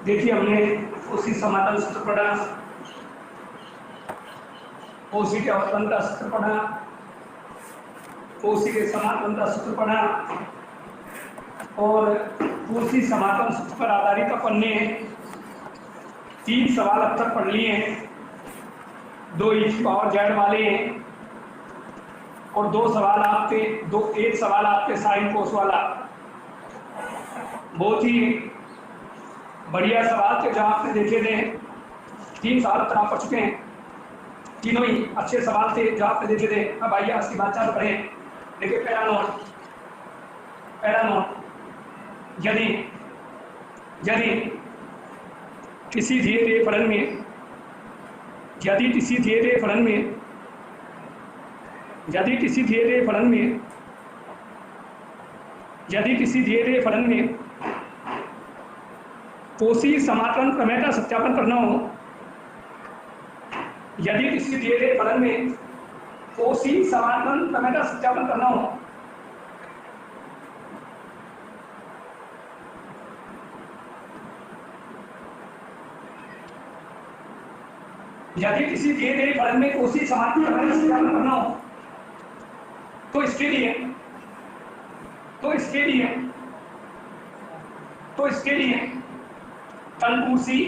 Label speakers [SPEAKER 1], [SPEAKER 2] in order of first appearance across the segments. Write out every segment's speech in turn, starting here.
[SPEAKER 1] देखिए हमने उसी समाकल सूत्र पढ़ा, उसी के अवकलन का सूत्र पढ़ा, उसी के समाकलन का सूत्र पढ़ा और उसी समाकल सूत्र पर आधारित अपन ने 3 सवाल अब तक पढ़ लिए हैं। 2 e⁻z वाले हैं और 2 सवाल आपके एक सवाल आपके साइन कोस वाला। बहुत ही बढ़िया सवाल थे जो आपने देखे थे। 3 सवाल अब तक आप पढ़ चुके हैं, तीनों ही अच्छे सवाल थे जो आपने देखे थे। अब आइए आज की बात चालू करें। देखिए पहला नोट, यदि किसी दिए गए फलन में कोशी समाकलन प्रमेय का सत्यापन करना हो, यदि किसी दिए गए फलन में कोशी समाकलन प्रमेय का सत्यापन करना हो यदि किसी दिए गए फलन में कोशी समाकलन प्रमेय का सत्यापन करना हो तो इसके लिए तनपूर्सी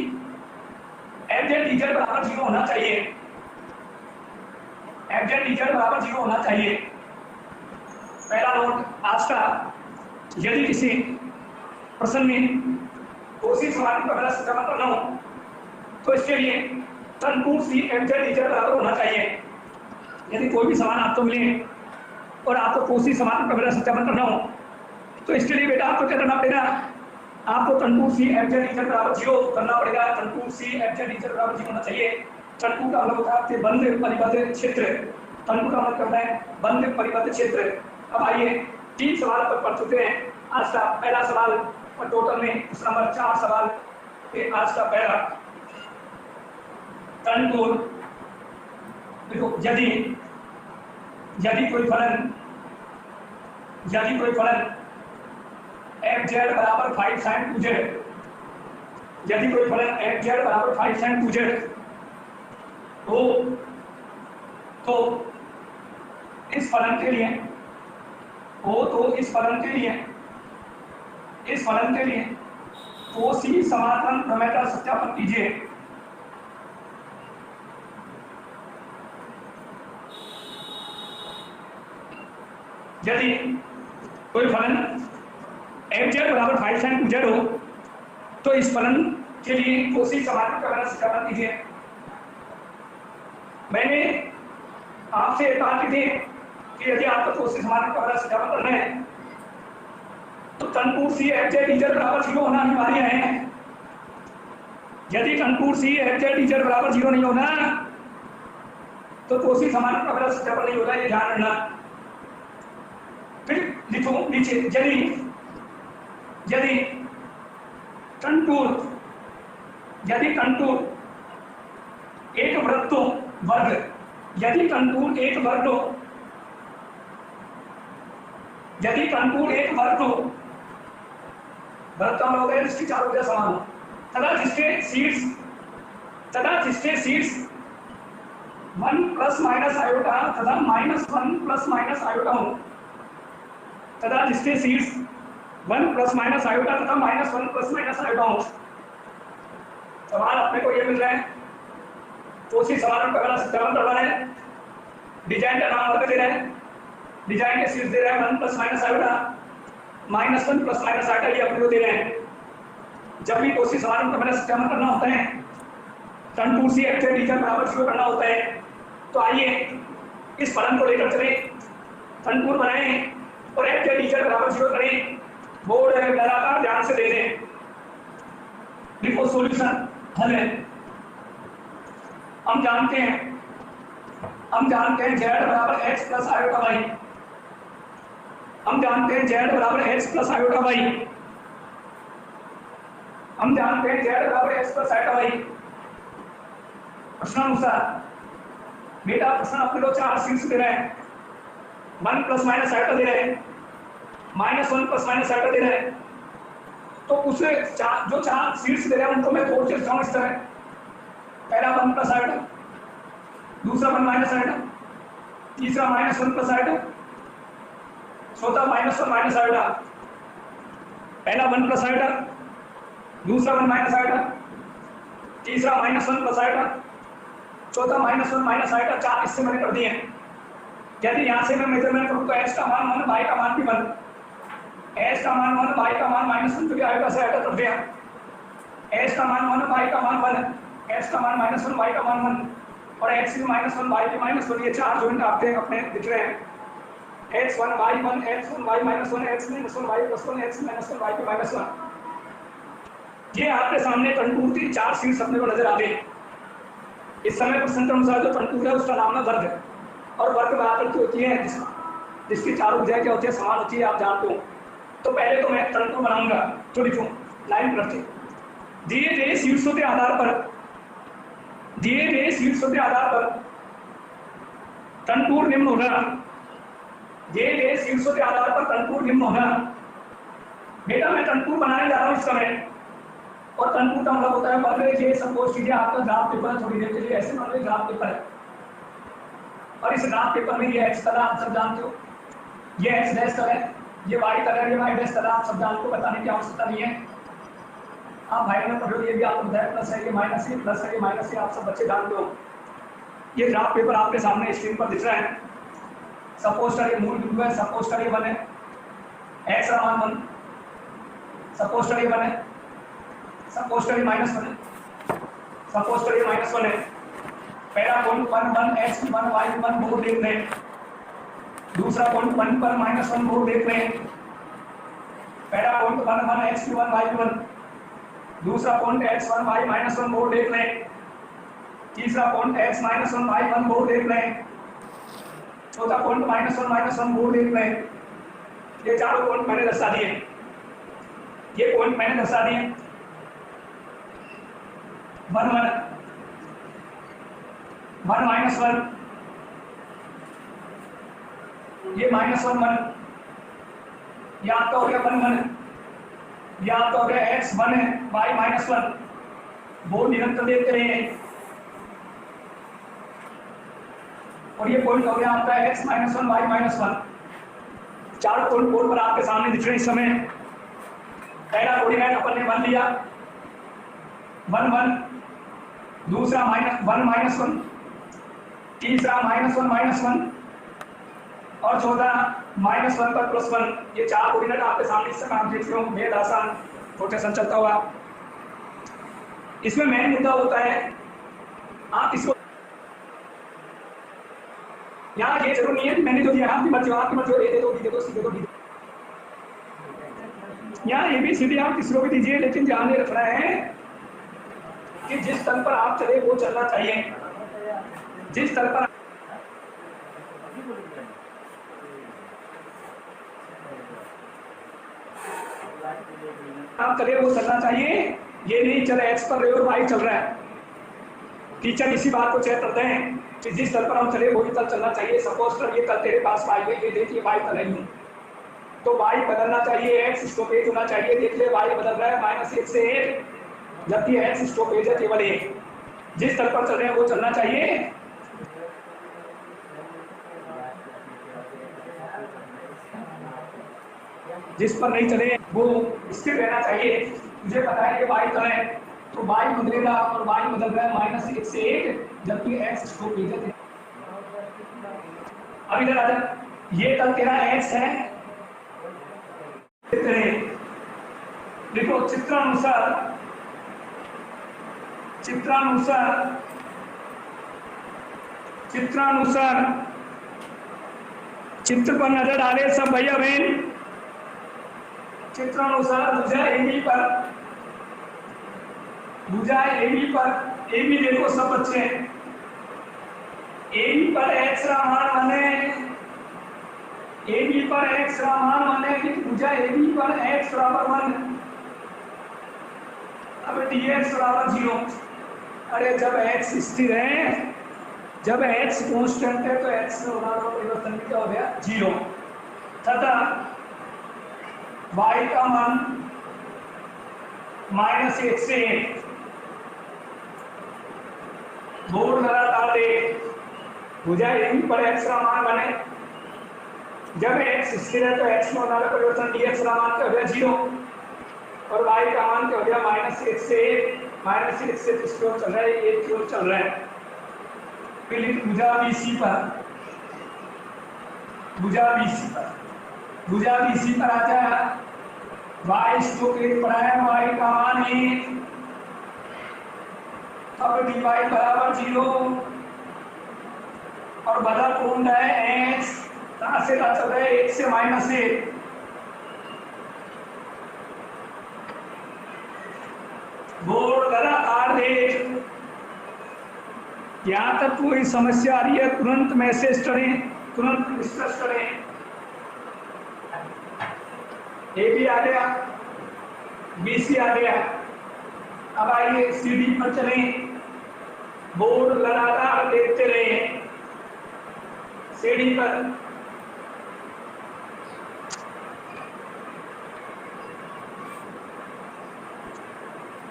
[SPEAKER 1] f(z) बराबर 0 होना चाहिए। f(z) बराबर 0 होना चाहिए। पहला नोट आज का, यदि किसी प्रश्न में कोशी समाकलन प्रमेय का सत्यापन करना हो तो इसके लिए तनपूर्सी f(z) बराबर होना चाहिए। यदि कोई भी सवाल आपको मिले और आपको कोशी समाकलन प्रमेय का सत्यापन करना हो तो इसके लिए बेटा आपको क्या करना पड़ेगा, आपको तनपूर्सी f(z) बराबर 0 करना पड़ेगा। तनपूर्सी f(z) बराबर 0 होना चाहिए। तनपू का मतलब होता है आपके बंद परिबद्ध क्षेत्र, तनपू का मतलब करना है बंद परिबद्ध क्षेत्र। अब आइए 3 सवाल पर पढ़ चुके हैं। आज का पहला सवाल और टोटल में उस नंबर 4 सवाल के आज का पहला तनपूर। देखो यदि कोई फलन f(z) बराबर 5 sin 2z, यदि कोई फलन f(z) बराबर 5 sin 2z तो इस फलन के लिए कोशी समाकलन प्रमेय का सत्यापन कीजिए। यदि कोई फलन f(z) बराबर 5 sin 2z हो तो इस फलन के लिए कोशी समाकलन प्रमेय का सत्यापन कीजिए। मैंने आपसे कहा कि यदि आपको कोशी समाकलन प्रमेय का सत्यापन करना है तो तनपूर्सी f(z) बराबर 0 होना अनिवार्य है। यदि तनपूर्सी f(z) बराबर 0 नहीं होना तो कोशी समाकलन प्रमेय का सत्यापन नहीं होगा, ये ध्यान रखना। फिर लिखो नीचे, यदि कंटूर एक वृत्त वर्ग, यदि कंटूर एक वर्ग वृत्त हो गए जिसकी चारों भुजा समान हो तथा जिसके शीर्ष 1 ± आयोटा तथा -1 ± आयोटा हो, तथा जिसके शीर्ष 1 ± आयोटा तथा -1 ± आयोटा हो। सवाल अपने को ये मिल रहा है, कोशी समाकलन प्रमेय का सत्यापन करना है। डिजाइन का नाम वर्ग दे रहा है, डिजाइन के शीर्ष दे रहा है 1 ± आयोटा, -1 ± आयोटा ये अपने को दे रहे हैं। जब भी कोशी समाकलन प्रमेय का सत्यापन करना होता है, तनपूर्सी f(z) बराबर 0 करना होता है। तो आइए इस फलन को लेकर चले, तनपूर बनाएं और f(z) बराबर 0 करें। बोर्ड लगातार ध्यान से दे दें। लिखो सॉल्यूशन, हल है। हम जानते हैं z बराबर x प्लस आयोटा y। हम जानते हैं z बराबर x प्लस आयोटा y। हम जानते हैं z बराबर x प्लस आयोटा y। प्रश्नानुसार बेटा प्रश्न अपने को 4 शीर्ष दे रहे हैं, 1 ± आयोटा दे रहे हैं, -1 ± आयोटा दे रहे हैं, तो उसे जो 4 सीट्स दे रहे हैं उनको मैं तोड़ के रखता हूँ इस तरह। पहला 1 प्लस आयोटा, दूसरा 1 माइनस आयोटा, तीसरा -1 प्लस आयोटा, चौथा -1 माइनस आयोटा। पहला 1 प्लस आयोटा, दूसरा 1 माइनस आयोटा, तीसरा -1 प्लस आयोटा, चौथा -1 माइनस आयोटा। 4 इससे मैंने कर दिए हैं। यदि यहाँ से मैं मेजरमेंट करूँ तो x का मान 1, y का मान भी 1, x का मान 1, y का मान -1 क्योंकि आयोटा से आयोटा कर दिया। x का मान 1, y का मान 1, x का मान -1, y का मान 1 और x भी -1, y भी -1। ये 4 जॉइंट आपके अपने दिख रहे हैं। x1 y1 x1 y -1 x -1 y +1 x -1 y के -1। ये आपके सामने कंटूर की 4 सीट्स अपने को नजर आ गई। इस समय प्रश्न अनुसार जो कंटूर है उसका नाम है वर्ग, और वर्ग बराबर की होती है जिसकी चारों भुजाएं क्या होती है, समान होती है, आप जानते हो। तो पहले तो मैं कंटूर बनाऊंगा, तो लिखूं लाइन करके दिए गए शीर्षों के आधार पर कंटूर निम्न होगा। दिए गए शीर्षों के आधार पर कंटूर निम्न होगा। बेटा मैं कंटूर बनाने जा रहा हूँ इस समय, और कंटूर का मतलब होता है वर्ग। ये सपोज कीजिए आपका ग्राफ पेपर है, थोड़ी देर के लिए ऐसे मान लीजिए ग्राफ पेपर है, और इस ग्राफ पेपर में ये x कलर आप सब जानते हो, ये x डैश कलर, ये y कलर, ये y डैश कलर आप सब जानते हो, बताने की आवश्यकता नहीं है। आप भाई में पढ़ो, ये भी आपको बताया प्लस है, ये माइनस है, प्लस है, ये माइनस है, आप सब बच्चे जानते हो। ये ग्राफ पेपर आपके सामने स्क्रीन पर दिख रहा है। सपोज करिए मूल बिंदु है, सपोज करिए 1 है, x का मान 1, सपोज करिए 1 है, सपोज करिए -1 है, सपोज करिए -1 है। पहला पॉइंट 1 1 x 1 y 1 बोर्ड देख लें। दूसरा पॉइंट 1 पर -1 बोर्ड देख लें। पहला पॉइंट 1 1 x 1 y 1, दूसरा पॉइंट x 1 y -1 बोर्ड देख लें। तीसरा पॉइंट x -1 y 1 बोर्ड देख लें। चौथा पॉइंट -1 बोर्ड देख लें। ये चारों पॉइंट मैंने दर्शा दिए, ये पॉइंट मैंने दर्शा दिए। 1 1 1 -1, ये -1 1, ये आपका हो गया 1 1, ये आपका हो गया x 1 है, y -1। बोर्ड निरंतर देखते रहिए। और ये पॉइंट हो गया आपका x -1 y -1। चार पॉइंट बोर्ड पर आपके सामने दिख रहे इस समय। पहला कोऑर्डिनेट अपन ने 1 लिया, 1 1, दूसरा -1 -1, तीसरा -1 -1 और चौथा -1 पर +1। ये 4 कोऑर्डिनेट आपके सामने इस समय आप देख रहे हो, बेहद आसान रोटेशन चलता हुआ। इसमें मेन मुद्दा होता है आप इसको, यहाँ ये जरूर नहीं है मैंने जो दिया आपकी मर्जी, ए दे दो, बी दे दो, सी दे दो, डी। यहाँ ए बी सी डी आप किसी को भी दीजिए, लेकिन ध्यान रखना है कि जिस तल पर आप चले वो चलना चाहिए। जिस तल पर आप चले वो चलना चाहिए। ये नहीं चले x पर रहे और y चल रहा है। टीचर इसी बात को चेक करते हैं कि जिस तल पर हम चले वही तल चलना चाहिए। सपोज कर ये तल तेरे पास y है, ये देखिए y तल है, तो y बदलना चाहिए, x स्टॉपेज होना चाहिए। देख ले y बदल रहा है -1 से 1, जबकि x स्टॉपेज है केवल 1। जिस तल पर चल रहे हैं वो चलना चाहिए। जिस पर नहीं चले वो स्थिर रहना चाहिए। मुझे पता है कि y तल है तो y बदलेगा, और y बदल रहा है -1 से 1, जबकि x स्टॉपेज है। अब इधर आ जा, ये तल तेरा x है। देखो चित्र पर नजर डाले सब भैया बहन। चित्रानुसार भुजा AB पर AB देखो सब बच्चे, AB पर x का मान माने कि भुजा AB पर x बराबर 1। अब dx बराबर 0। अरे जब x स्थिर है, जब x कांस्टेंट है तो x में होने वाला परिवर्तन क्या हो गया 0, तथा y का मान -1 से बोर्ड लगातार दे भुजा ए पर x का मान बने। जब x स्थिर है तो x में होने वाला परिवर्तन dx का मान क्या हो गया 0 और y का मान क्या हो गया -1 से 1 से किसकी ओर चल रहा है, 1 की ओर चल रहा है। फिर लिख भुजा BC पर, भुजा BC पर, भुजा BC पर आ जाए y स्ट्रोक 1 पर आया, y का मान 1, अब dy बराबर 0 और बड़ा कोण है x, कहां से चल रहा है 1 से -1। बोर्ड लगातार देख, यहां तक कोई समस्या आ रही है तुरंत मैसेज करें, तुरंत डिस्कस करें। ए भी आ गया, BC आ गया। अब आइए CD पर चलें, बोर्ड लगातार देखते रहे। CD पर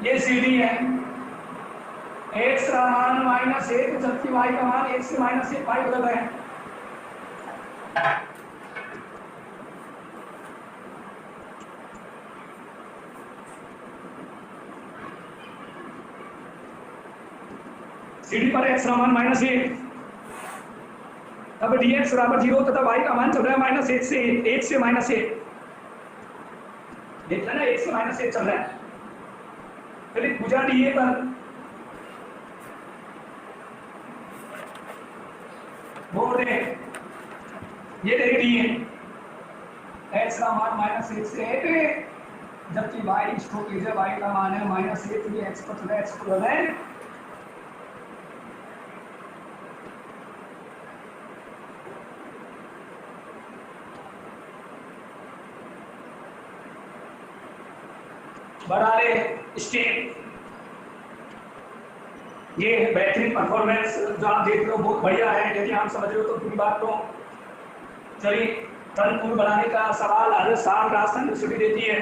[SPEAKER 1] ये CD है, x का मान -1 जबकि y का मान 1 से -1 पाई बदल है। CD पर x का मान -1, तब dx बराबर 0 तथा y का मान चल रहा है -1 से 1 से -1। देखना ना 1 से -1 चल रहा है। चलिए भुजा DA पर बोर्ड है, ये देख DA, x का मान -1 से 1 जबकि y स्ट्रोक y का मान है -1, ये x पर चल रहा है, x पर चल रहा है। बढ़ा रहे स्टेप, ये बेहतरीन परफॉर्मेंस जो आप देख रहे हो बहुत बढ़िया है। यदि आप समझ रहे हो तो पूरी बात को चलिए टर्न बनाने का सवाल राजस्थान राजस्थान यूनिवर्सिटी देती है।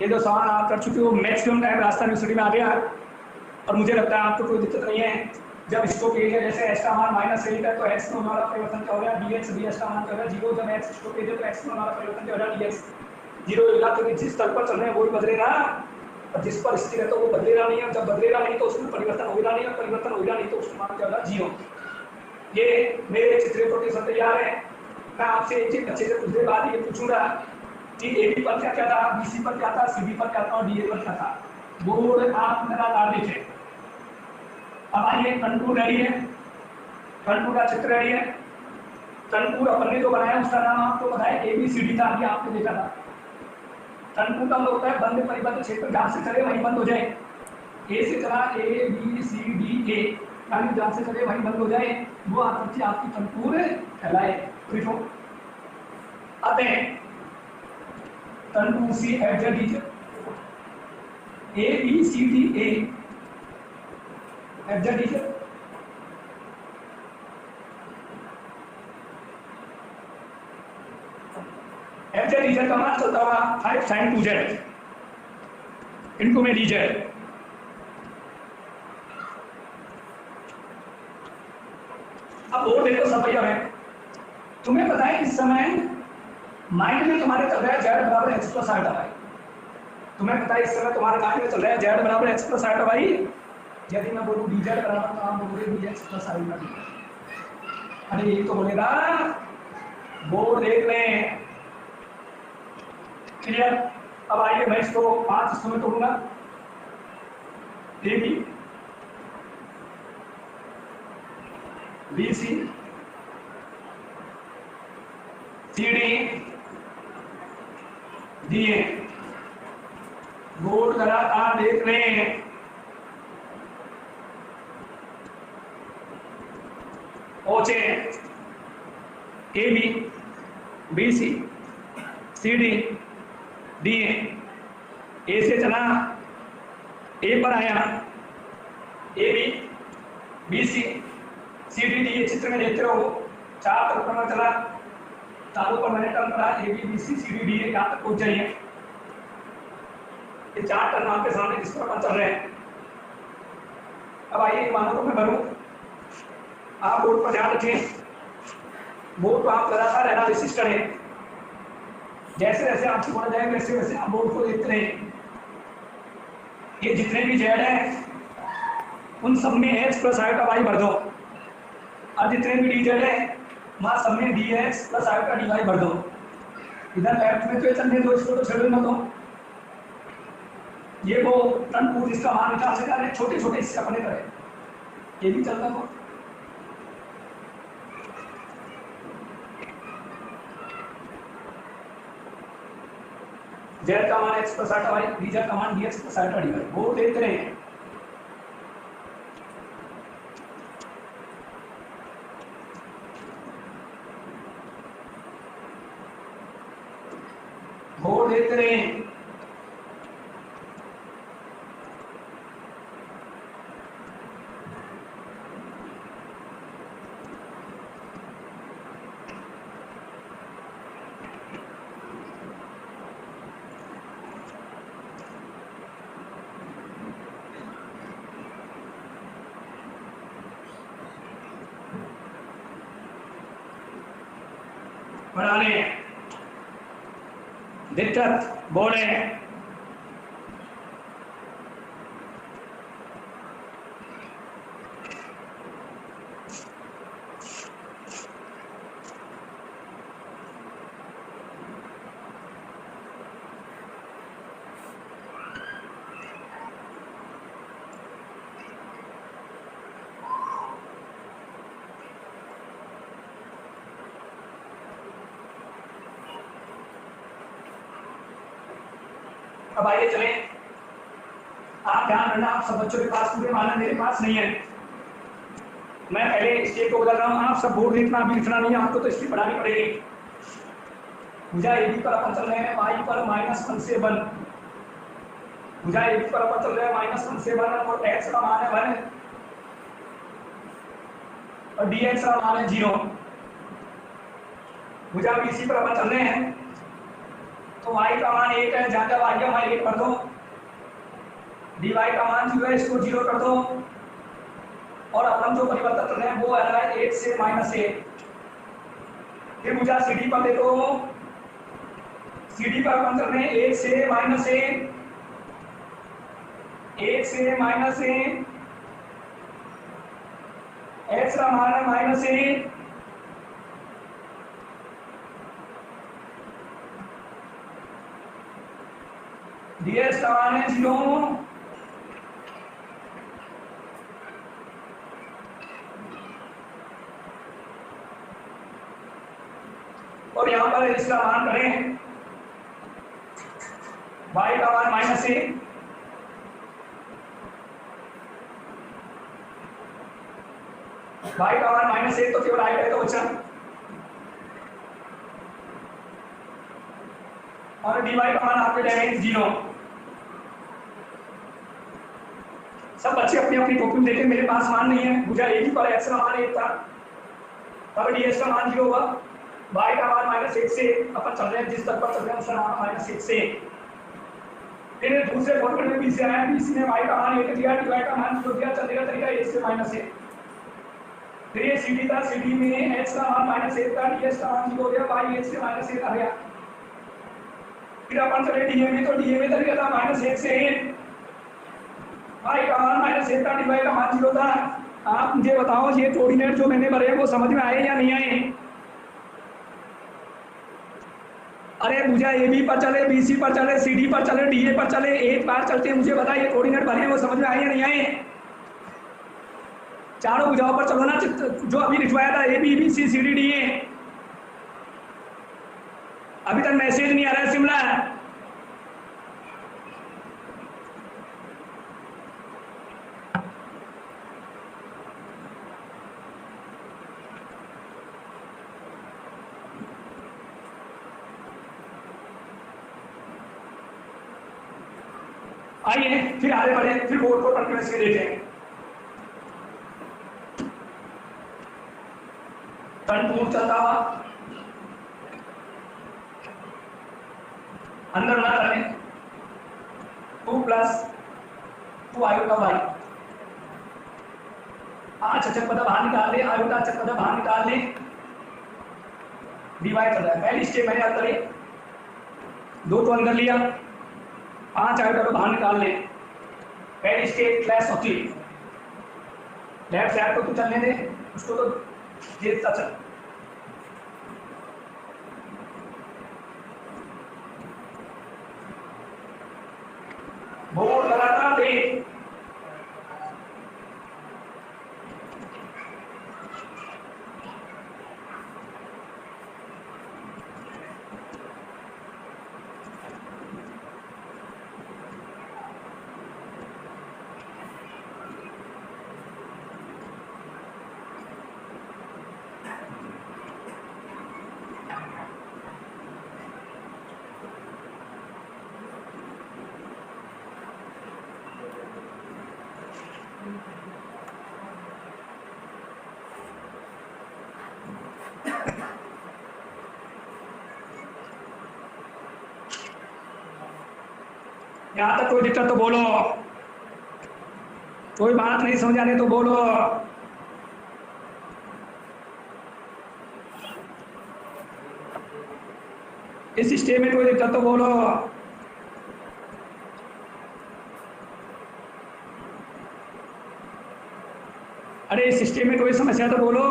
[SPEAKER 1] ये जो सवाल आप कर चुके हो मैक्सिमम टाइम राजस्थान यूनिवर्सिटी में आ गया और मुझे लगता है आपको कोई दिक्कत नहीं है। जब स्ट्रोक एरिया जैसे x का मान -1 है तो x में होने वाला परिवर्तन क्या हो गया dx, ds का मान क्या होगा 0। जब x स्ट्रोक एरिया तो x में होने वाला परिवर्तन क्या होगा dx 0 होगा, क्योंकि जिस स्तर पर चल रहे हैं वही बदलेगा और जिस पर स्थिर है तो वो बदलेगा नहीं है। जब बदलेगा नहीं तो उसमें परिवर्तन होगा नहीं और परिवर्तन होगा नहीं तो उसका मान क्या होगा 0। ये मेरे चित्रीय प्रोटेक्शन तैयार है। मैं आपसे एक चीज अच्छे से पूछने बाद ये पूछूंगा कि AB पर क्या क्या था, BC पर क्या था, CD पर क्या था और DA पर क्या था। बोर्ड आप लगातार देखें। अब आइए कंटूर रेडी है, कंटूर का चित्र रेडी है। कंटूर अपन ने जो बनाया उसका नाम आपको पता है ABCD था, अभी आपने देखा था। कंटूर का मतलब होता है बंद परिबद्ध क्षेत्र, जहां से चले वहीं बंद हो जाए। A से चला ABCDA, यानी जहां से चले वहीं बंद हो जाए, वो आकृति आपकी कंटूर कहलाए। देखो आते हैं contour C FZDZ ABCDA FZDZ FZDZ का मान चलता हुआ 5 sin 2z, इनको में dz। अब और देखो सब भैया है, तुम्हें पता है इस समय माइंड में तुम्हारे चल रहा है z बराबर x प्लस आइटा y। तुम्हें पता है इस समय तुम्हारे माइंड में चल रहा है z बराबर x प्लस आइटा y। यदि मैं बोलूं dz बराबर तो आप बोलोगे dx प्लस आइटा y। अरे ये तो बोलेगा, बोर्ड देख लें क्लियर। अब आइए मैं इसको 5 हिस्सों में तोड़ूंगा। AB BC CD DA। Board लगातार देख रहे हैं। ओचे AB BC CD DA। A से चला A पर आया AB BC CD DA। चित्र में देखते रहो, 4 तक पर चला, चारों पर मैंने टर्न करा AB BC CD DA, यहाँ तक पहुंच जाइए। ये 4 टर्म आपके सामने जिस पर अपन चल रहे हैं। अब आइए मानो तो मैं भरूं, आप बोर्ड पर ध्यान रखें, बोर्ड को आप लगातार एनालिसिस करें, जैसे जैसे आपसे बोला जाए वैसे वैसे आप बोर्ड को देखते रहें। ये जितने भी जेड है उन सब में एक्स प्लस आयोटा वाई भर दो, और जितने भी डी जेड है वहां सब में D X plus iota D Y भर दो। इधर लेफ्ट में तो ये चलने दो, इसको तो छेड़ने मत दो। ये वो टन पूर्व इसका मान निकाल से रहे, छोटे छोटे इससे अपने करें, ये भी चलता हो। जेड का मान X plus iota Y, D Z का मान D X plus iota D Y, वो देखते रहे। बोर्ड देखते रहे। बढ़ाने दिक्कत बोले अब आइए चलें, आप ध्यान रखना, आप सब बच्चों के पास पूरे माना मेरे पास नहीं है। मैं पहले स्टेप को बदल रहा हूँ, आप सब बोर्ड लिखना अभी लिखना नहीं है, आपको तो स्टेप बढ़ानी पड़ेगी। भुजा ए बी पर अपन चल रहे हैं y पर -1 से 1, भुजा ए बी पर अपन चल रहे हैं -1 से 1 और x का मान है 1 और dx का मान है 0। भुजा BC पर अपन चल रहे हैं तो y का मान 1 है, जहाँ जब y का मान 1 कर दो, dy का मान 0 है, इसको 0 कर दो, और अपन जो परिवर्तन कर रहे हैं वो आ रहा है 1 से -1। फिर भुजा CD पर देखो, CD पर अपन कर रहे हैं 1 से -1, 1 से -1, x का मान है -1, dx का मान है 0, और यहां पर इसका मान करें y का मान -1, y का मान -1 तो केवल आएगा तो बच्चा, और dy का मान आपके डायरेक्ट 0। सब बच्चे अपनी अपनी कॉपी में देखें, मेरे पास मान नहीं है। भुजा ए बी पर x का मान 1 था, तब dx का मान 0 होगा, y का मान -1 से अपन चल रहे हैं, जिस तक पर चल रहे हैं उसका मान -1 से। फिर दूसरे फॉर्मूले में b से आया, b ने y का मान 1 दिया, dy का मान 0 दिया, चलने का तरीका 1 से -1। फिर ये cd था, cd में x का मान -1 था, dx का मान 0 हो गया, y 1 से -1 आ गया। फिर अपन चले dA में, तो dA में तरीका था -1 से 1, y का मान -1 था, dy का मान 0 था। आप मुझे बताओ ये कोऑर्डिनेट जो मैंने भरे हैं वो समझ में आए या नहीं आए? अरे भुजा ए बी पर चले, बी सी पर चले, सी डी पर चले, डी ए पर चले, एक बार चलते हैं, मुझे बताइए कोऑर्डिनेट भरे हैं वो समझ में आए या नहीं आए? चारों भुजाओं पर चलो ना, जो अभी लिखवाया था A B B C C D D A. अभी तक मैसेज नहीं आ रहा है शिमला। आइए फिर आगे बढ़े, फिर बोर्ड को कंटिन्यूअसली देखें। टर्न चलता हुआ अंदर ना करें, तो प्लस 2 आयोटा वाई। 5 अचर पद बाहर निकाल ले, आयोटा अचर पद बाहर निकाल ले, डिवाइड कर रहा है। पहली स्टेप मैंने याद करी, 2 तो अंदर लिया, 5 आयोटा को बाहर निकाल ले, पहली स्टेप क्लैश होती है। लेफ्ट साइड को तू चलने दे, उसको तो देखता चल। बोर्ड लगातार देख, यहाँ तक कोई दिक्कत तो बोलो, कोई बात नहीं समझ आने तो बोलो। इस स्टेज में कोई दिक्कत तो बोलो। अरे इस स्टेज में कोई समस्या तो बोलो।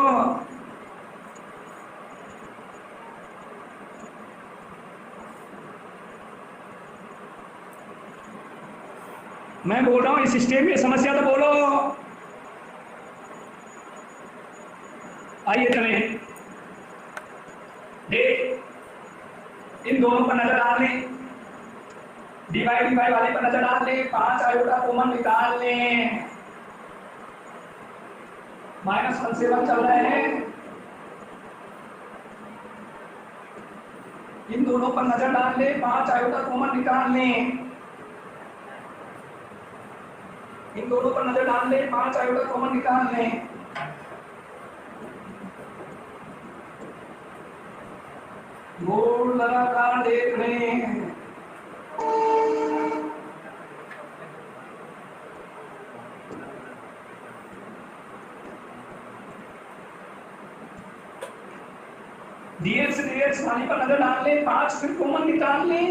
[SPEAKER 1] मैं बोल रहा हूं इस स्टेज में समस्या तो बोलो। आइए चले, देख इन दोनों पर नजर डाल ले, डिवाइड डिवाइड वाले पर नजर डाल ले, 5 आयोटा कॉमन निकाल ले। -1 से 1 चल रहे हैं, इन दोनों पर नजर डाल ले, 5 आयोटा कॉमन निकाल ले। इन दोनों पर नजर डाल ले, 5 आयोटा कॉमन निकाल ले। गोल लगातार देख रहे हैं। डीएक्स डीएक्स वाली पर नजर डाल ले, 5 फिर कॉमन निकाल ले।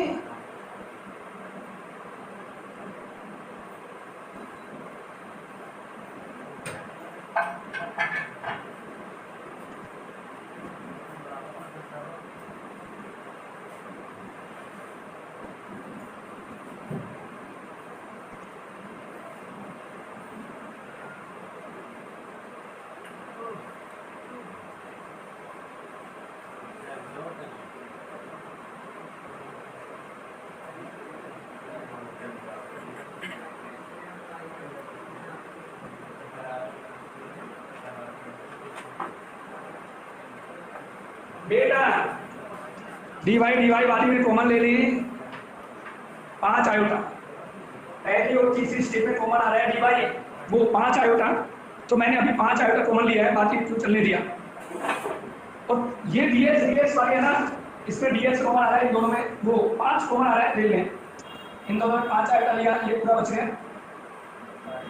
[SPEAKER 1] बेटा डीवाई डीवाई वाली में कॉमन ले ली, 5 आयोटा। पहली और तीसरी स्टेप में कॉमन आ रहा है डीवाई, वो 5 आयोटा, तो मैंने अभी 5 आयोटा कॉमन लिया है, बाकी क्यों चलने दिया। और ये डीएक्स डीएक्स वाली है ना, इसमें डीएक्स कॉमन आ रहा है, इन दोनों में वो 5 कॉमन आ रहा है, ले लें। इन दोनों में 5 आयोटा लिया, ये पूरा बच गया,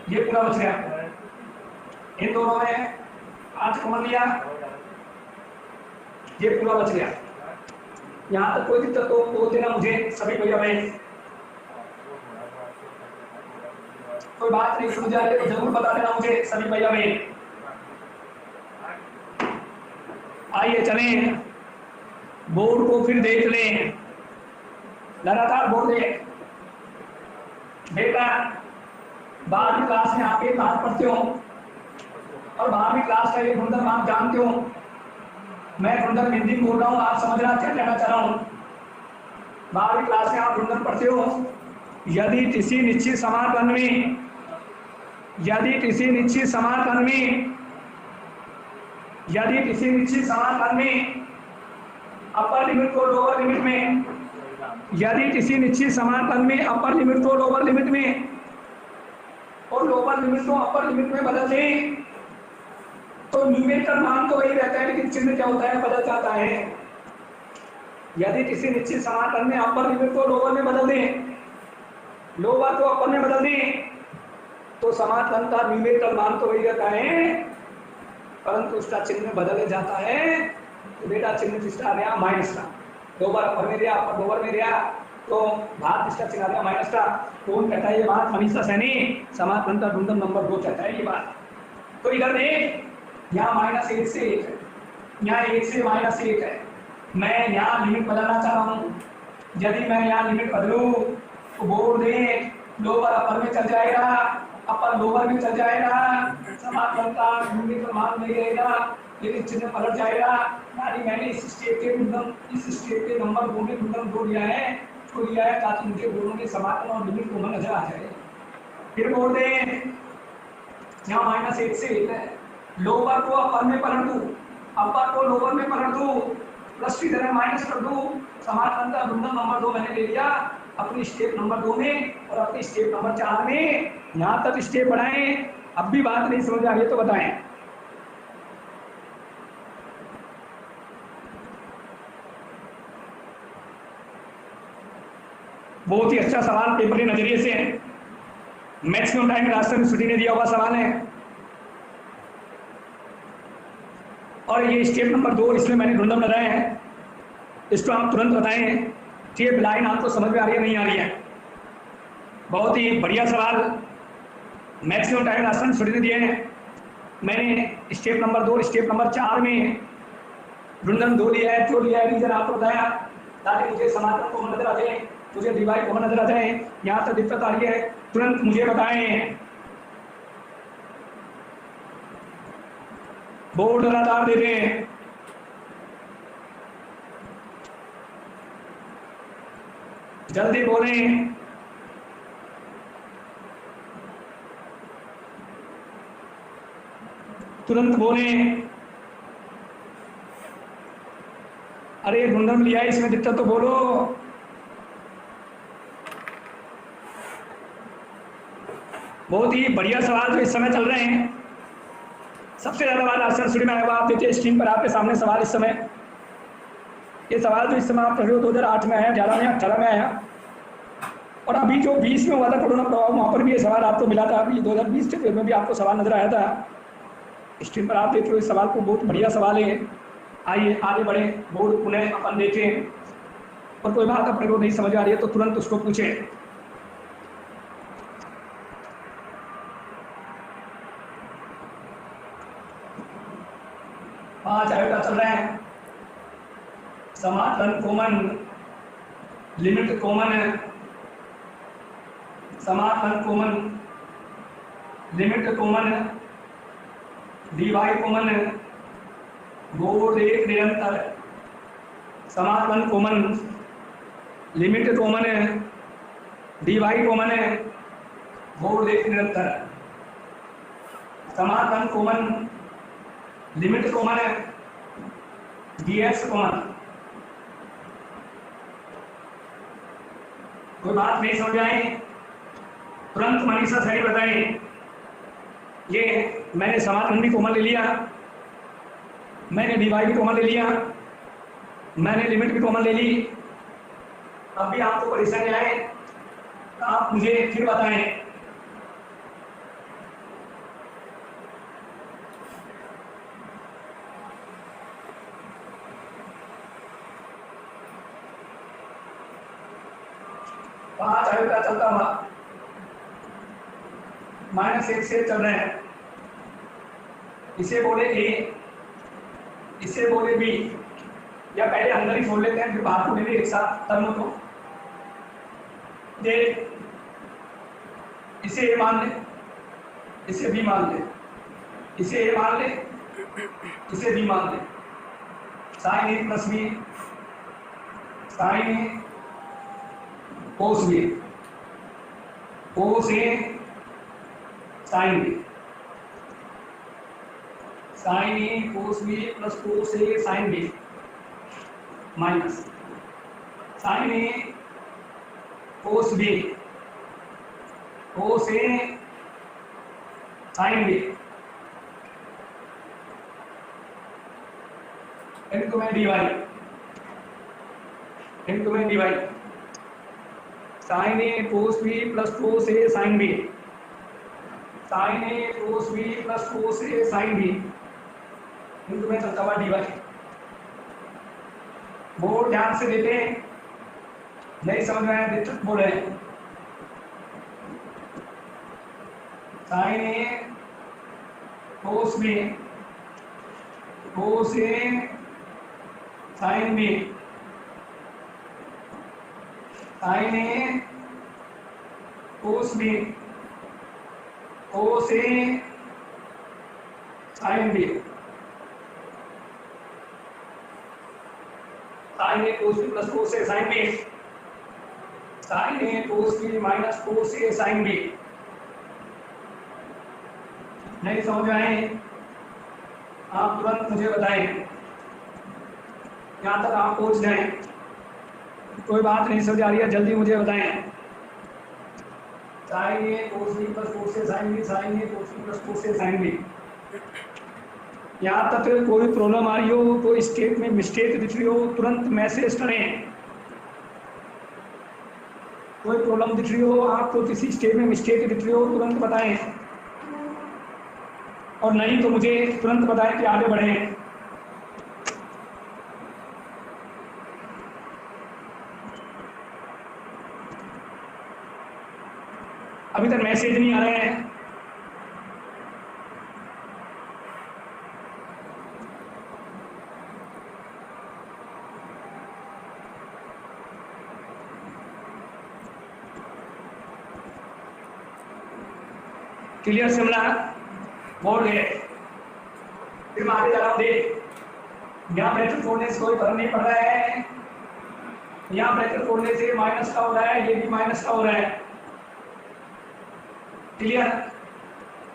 [SPEAKER 1] ये पूरा बच गया। इन दोनों में 5 कॉमन लिया, ये पूरा बच गया। यहाँ तक कोई दिक्कत तो बोल देना मुझे सभी भैया बहन, कोई बात नहीं समझ आ रही तो जरूर बता देना मुझे सभी भैया बहन। आइए चलें, बोर्ड को फिर देख लें, लगातार बोर्ड देख। बेटा 12वीं क्लास में आप एक बात पढ़ते हो और 12वीं क्लास का एक गुणधर्म आप जानते हो। मैं गुणधर्म हिंदी बोल रहा हूँ, आप समझ रहे क्या कहना चाह रहा हूँ। 12वीं क्लास में आप गुणधर्म पढ़ते हो, यदि किसी निश्चित समाकलन में, यदि किसी निश्चित समाकलन में, यदि किसी निश्चित समाकलन में अपर लिमिट को लोअर लिमिट में, यदि किसी निश्चित समाकलन में अपर लिमिट को लोअर लिमिट में और लोअर लिमिट को अपर लिमिट में बदल दें तो न्यूमेरिकल मान तो वही रहता है, लेकिन चिन्ह क्या होता है, बदल जाता है। यदि किसी निश्चित समाकलन में अपर लिमिट को लोअर में बदल दें लोअर को अपर में बदल दें तो समाकलन का न्यूमेरिकल मान तो वही रहता है, परंतु उसका चिन्ह बदल जाता है। तो बेटा चिन्ह किसका आ गया? माइनस का। लोअर अपर में दिया, अपर लोअर में दिया, तो भाग किसका चिन्ह आ गया? माइनस का। कौन कहता है ये बात? मनीषा सैनी। समाकलन का न्यूनतम नंबर 2 कहता है ये बात। तो इधर देख, यहाँ -1 से 1 है, यहाँ 1 से -1 है। मैं यहाँ लिमिट बदलना चाह रहा हूँ। यदि मैं यहाँ लिमिट बदलूं तो बोर्ड देख, लोअर अपर में चल जाएगा, अपर लोअर में चल जाएगा, समाकलन का न्यूनतम मान नहीं रहेगा, लेकिन चिन्ह पलट जाएगा। यानी मैंने इस स्टेप के नंबर 2 में न्यूनतम 2 लिया है, तो लिया है ताकि मुझे दोनों के समाकलन और लिमिट को नजर आ जाए। फिर बोर्ड दे, यहाँ -1 से 1 है, लोअर को अपर में पलट दूं, अपर को लोअर में पलट दूं, प्लस की तरह माइनस कर दूं, समाकलन का न्यूनतम नंबर 2 मैंने ले लिया अपनी स्टेप नंबर 2 में और अपनी स्टेप नंबर 4 में। यहाँ तक स्टेप बढ़ाएं। अब भी बात नहीं समझ आ रही है तो बताएं। बहुत ही अच्छा सवाल पेपर के नजरिए से है, मैक्सिमम टाइम राष्ट्र यूनिवर्सिटी ने दिया हुआ सवाल है। और ये स्टेप नंबर 2, इसमें मैंने ढूंढम लगाए हैं, इसको आप तुरंत बताएं कि ये लाइन आपको समझ में आ रही है नहीं आ रही है। बहुत ही बढ़िया सवाल, मैक्सिमम टाइम राष्ट्र यूनिवर्सिटी ने दिए हैं। मैंने स्टेप नंबर 2 स्टेप नंबर 4 में ढूंढम 2 लिया है, क्यों लिया है रीजन आपको बताया, ताकि मुझे समाकलन को नजर आ जाए, मुझे डिवाइड को नजर आ जाए। यहाँ तक दिक्कत आ रही है तुरंत मुझे बताएं। बोर्ड लगातार दे दें। जल्दी बोलें। तुरंत बोलें। अरे ढूंढम लिया है, इसमें दिक्कत तो बोलो। बहुत ही बढ़िया सवाल जो इस समय चल रहे हैं। सबसे ज्यादा बात आंसर शुरू में आया हुआ आप देखिए स्क्रीन पर आपके सामने सवाल इस समय, ये सवाल जो इस समय आप पढ़ रहे हो 2008 में आया, 11 में 18 में आया, और अभी जो 20 में हुआ था कोरोना प्रभाव, वहाँ पर भी ये सवाल आपको मिला था। अभी 2020 के में भी आपको सवाल नजर आया था। स्क्रीन पर आप देख रहे हो इस सवाल को, बहुत बढ़िया सवाल है। आइए आगे बढ़े, बोर्ड पुनः अपन देखें, और कोई बात अपने को नहीं समझ आ रही है तो तुरंत उसको पूछें। पांच आयोटा चल रहे हैं, समाकलन कॉमन, लिमिट कॉमन, समाकलन common, limit common, D Y common, board एक निरंतर, समाकलन common, limit common, D Y common, board एक निरंतर, समाकलन कॉमन, लिमिट कॉमन है, डीएक्स कॉमन। कोई बात नहीं समझ आए तुरंत मनीषा सही बताएं। ये मैंने समाकलन भी कॉमन ले लिया, मैंने डीवाई भी कॉमन ले लिया, मैंने लिमिट भी कॉमन ले ली। अब भी आपको परेशानी आए तो आप मुझे फिर बताएं। पांच आयोटा चलता हुआ -1 से चल रहे हैं, इसे बोले ए, इसे बोले बी, या पहले अंदर ही छोड़ लेते हैं फिर बाहर को ले एक साथ टर्म को देख, इसे ए मान ले, इसे बी मान ले, इसे ए मान ले, इसे बी मान ले, साइन ए प्लस बी, साइन ए कोस बी, कोस ए साइन बी, साइन ए कोस बी प्लस कोस ए साइन बी, माइनस साइन ए कोस बी, कोस ए साइन बी, इनको मैं डीवाई, इनको मैं डीवाई, साइन ए कोस बी प्लस कोस ए साइन बी, साइन ए कोस बी प्लस कोस ए sine B into में चलता हुआ D Y. Board ध्यान से देते हैं, नहीं समझ में आया दिक्कत बोल रहे हैं। साइन ए कोस बी कोस ए साइन बी, साइन ए कोस बी कोस ए साइन बी, साइन ए कोस बी प्लस कोस ए साइन बी, साइन ए कोस बी माइनस कोस ए साइन बी। नहीं समझ में आए आप तुरंत मुझे बताएं, यहाँ तक आप पहुँच जाएं। कोई बात नहीं समझ आ रही है जल्दी मुझे बताएं। साइन ए कोस बी प्लस कोस ए साइन बी, साइन ए कोस बी प्लस कोस ए साइन बी। यहाँ तक कोई प्रॉब्लम आ रही हो, कोई स्टेप में मिस्टेक दिख रही हो, तुरंत मैसेज करें। कोई प्रॉब्लम दिख रही हो, आपको किसी स्टेप में मिस्टेक दिख रही हो, तुरंत बताएं, और नहीं तो मुझे तुरंत बताएं कि आगे बढ़ें। अभी तक मैसेज नहीं आ रहे हैं। क्लियर शिमला बोर्ड है। फिर मैं आगे जा रहा हूँ, देख यहाँ ब्रैकेट खोलने से कोई फर्क नहीं पड़ रहा है। यहाँ ब्रैकेट खोलने से माइनस का हो रहा है, ये भी माइनस का हो रहा है। क्लियर,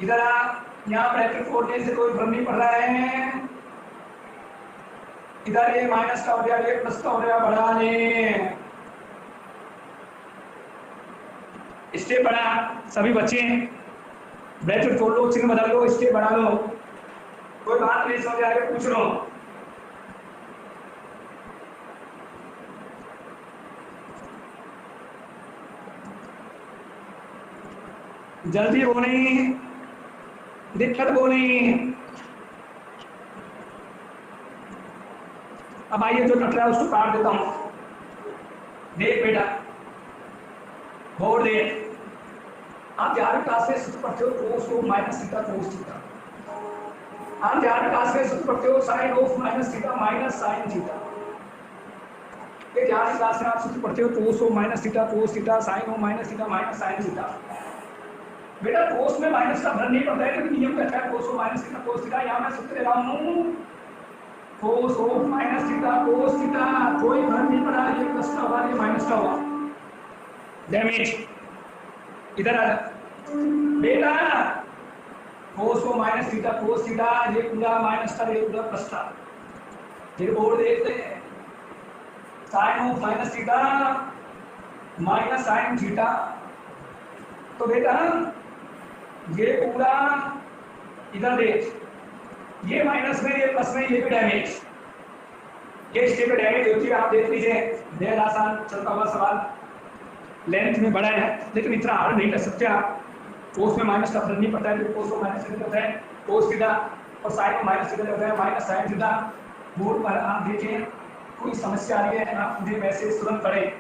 [SPEAKER 1] इधर आ, यहाँ ब्रैकेट खोलने से कोई फर्क नहीं पड़ रहा है। इधर ये माइनस का हो गया, ये प्लस का हो गया, बढ़ा ले स्टेप बढ़ा। सभी बच्चे ब्रैकेट खोल लो, चिन्ह बदल लो, स्टेप बढ़ा लो। कोई बात नहीं समझ आ रही पूछ लो। जल्दी बोली, दिक्कत बोली। अब आइए जो कट रहा है उसको काट देता हूं। देख बेटा बोर्ड देख, आप 11वीं क्लास में सूत्र पढ़ते हो cos of minus theta cos theta. आप 11वीं क्लास में सूत्र पढ़ते हो sine of minus theta minus sine theta. ये 11वीं क्लास में आप सूत्र पढ़ते हो cos of minus theta cos theta, sine of minus theta minus sine theta. बेटा कोस में माइनस का फर्क नहीं पड़ता है, क्योंकि नियम कहता है कोस of minus theta cos theta. यहाँ मैं सूत्र ले रहा हूँ कोस of minus theta cos theta, कोई फर्क नहीं पड़ा, ये प्लस का हुआ ये माइनस का हुआ। डैमेज इधर आ बेटा, कोस of minus theta cos theta, ये पूरा माइनस था ये पूरा प्लस था। फिर बोर्ड देखते हैं sine of minus theta minus sine theta. तो बेटा ये पूरा इधर देख, ये माइनस में ये प्लस में, ये भी डैमेज, ये स्टेप डैमेज होती है। आप देख लीजिए, बेहद आसान चलता हुआ सवाल, लेंथ में बड़ा है लेकिन इतना हार्ड नहीं कर सकते आप। कोस में माइनस का फर्क नहीं पड़ता है, क्योंकि कोस को माइनस थीटा होता है कोस थीटा, और साइन को माइनस थीटा होता है माइनस साइन थीटा। बोर्ड पर आप देखें कोई समस्या आ रही है आप मुझे मैसेज तुरंत करें।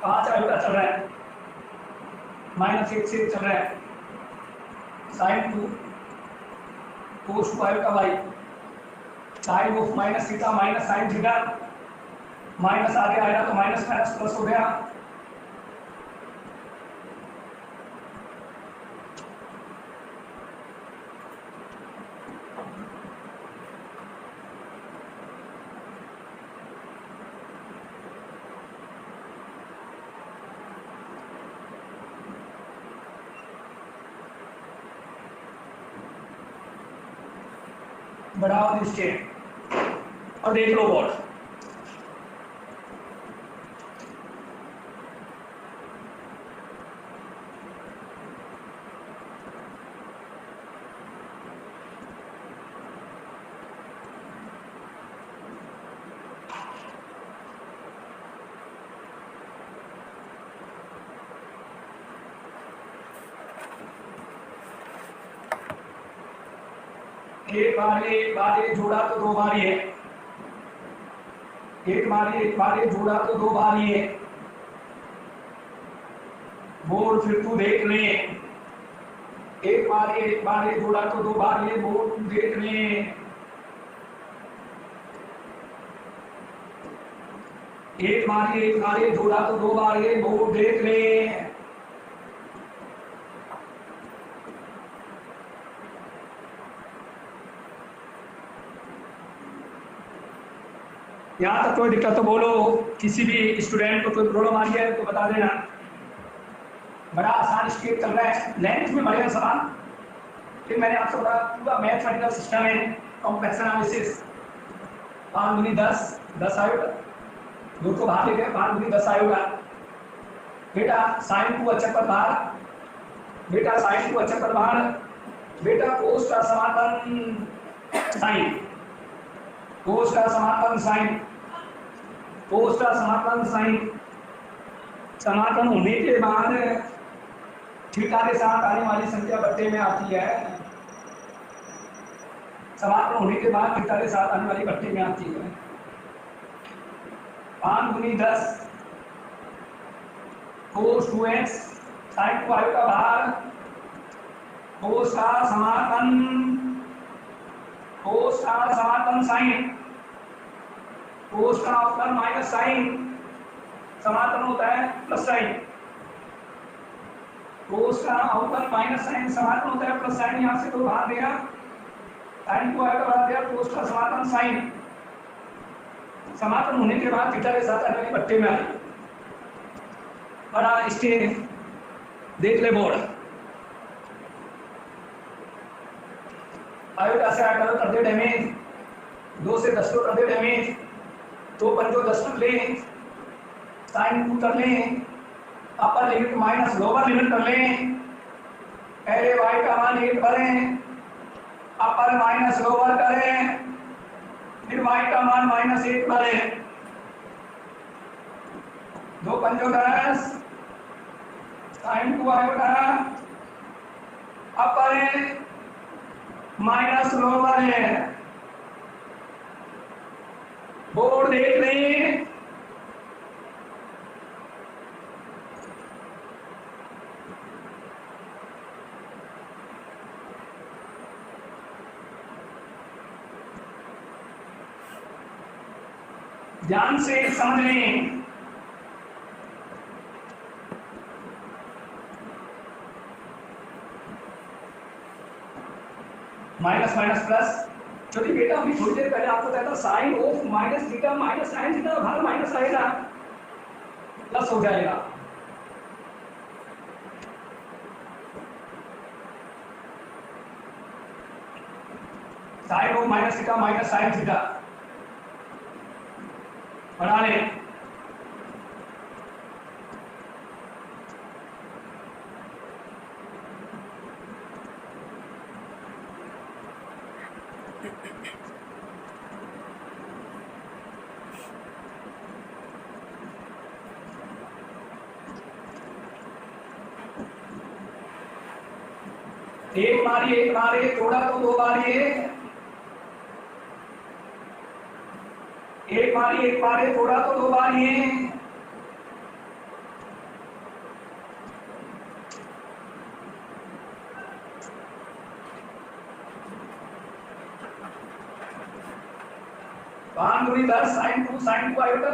[SPEAKER 1] 5 आयोटा चल रहा है, -1 से चल रहा है, sine 2 cos 2 iota Y, sine of minus theta minus sine theta, minus आगे आएगा तो माइनस माइनस प्लस हो गया। बढ़ाओ दृष्टि और देख लो बोर्ड। एक बार ये जोड़ा तो दो बार ये, एक बार ये जोड़ा तो दो बार ये, बोल फिर तू देख ले। एक बार ये जोड़ा तो दो बार ये, बोल तू देख ले। एक बार ये जोड़ा तो दो बार ये, बोल देख ले। यहाँ तक कोई दिक्कत तो बोलो, किसी भी स्टूडेंट को कोई प्रॉब्लम आ रही है तो बता देना। बड़ा आसान स्टेप चल रहा है, लेंथ में बढ़ेगा सवाल। फिर मैंने आपसे बताया पूरा मैथमेटिकल सिस्टम है, कॉम्प्लेक्स एनालिसिस। 5 दूनी 10, 10 आएगा, 2 को बाहर लेके 5 दूनी 10 आएगा। बेटा साइन को अच्छा पर बाहर, बेटा साइन को अच्छा पर बाहर, बेटा कोस का समाकलन साइन, कोस का समाकलन साइन, कोस का समाकलन साइन। समाकलन होने के बाद थीटा के साथ आने वाली संख्या बट्टे में आती है। समाकलन होने के बाद थीटा के साथ आने वाली बट्टे में आती है। 5 दूनी 10, कोस 2x, साइन को आएगा बाहर, कोस का समाकलन, कोस का समाकलन साइन, कोस का अवकलन माइनस साइन, समाकलन होता है प्लस साइन। कोस का अवकलन माइनस साइन, समाकलन होता है प्लस साइन। यहाँ से तो बाहर देगा, साइन को आएगा बाहर दिया, कोस का समाकलन साइन। समाकलन होने के बाद थीटा के साथ आने वाली बट्टे में आई। बड़ा स्टेप देख ले बोर्ड, आयोटा से आकर कर दे डैमेज, 2 से 10 को कर दे डैमेज, 2 पंजो 10 कर ले, साइन 2 कर ले, upper limit minus lower limit कर ले, पहले y का मान 8 करें, अपर माइनस लोअर करें, फिर y का मान -8 करें, 2 पंजो 10, sine 2 iota, upper minus lower है। बोर्ड देख लें, ध्यान से समझ लें। माइनस माइनस प्लस, छोटी बेटा अभी थोड़ी देर पहले आपको बताया था sine of minus theta minus sine theta, बाहर माइनस आएगा प्लस हो जाएगा। Sine of minus theta minus sine theta बना लें। एक बार ये तोड़ा तो 2 बार ये, एक बार ये तोड़ा तो 2 बार ये, पाँच दूनी 10, साइन 2 आएगा,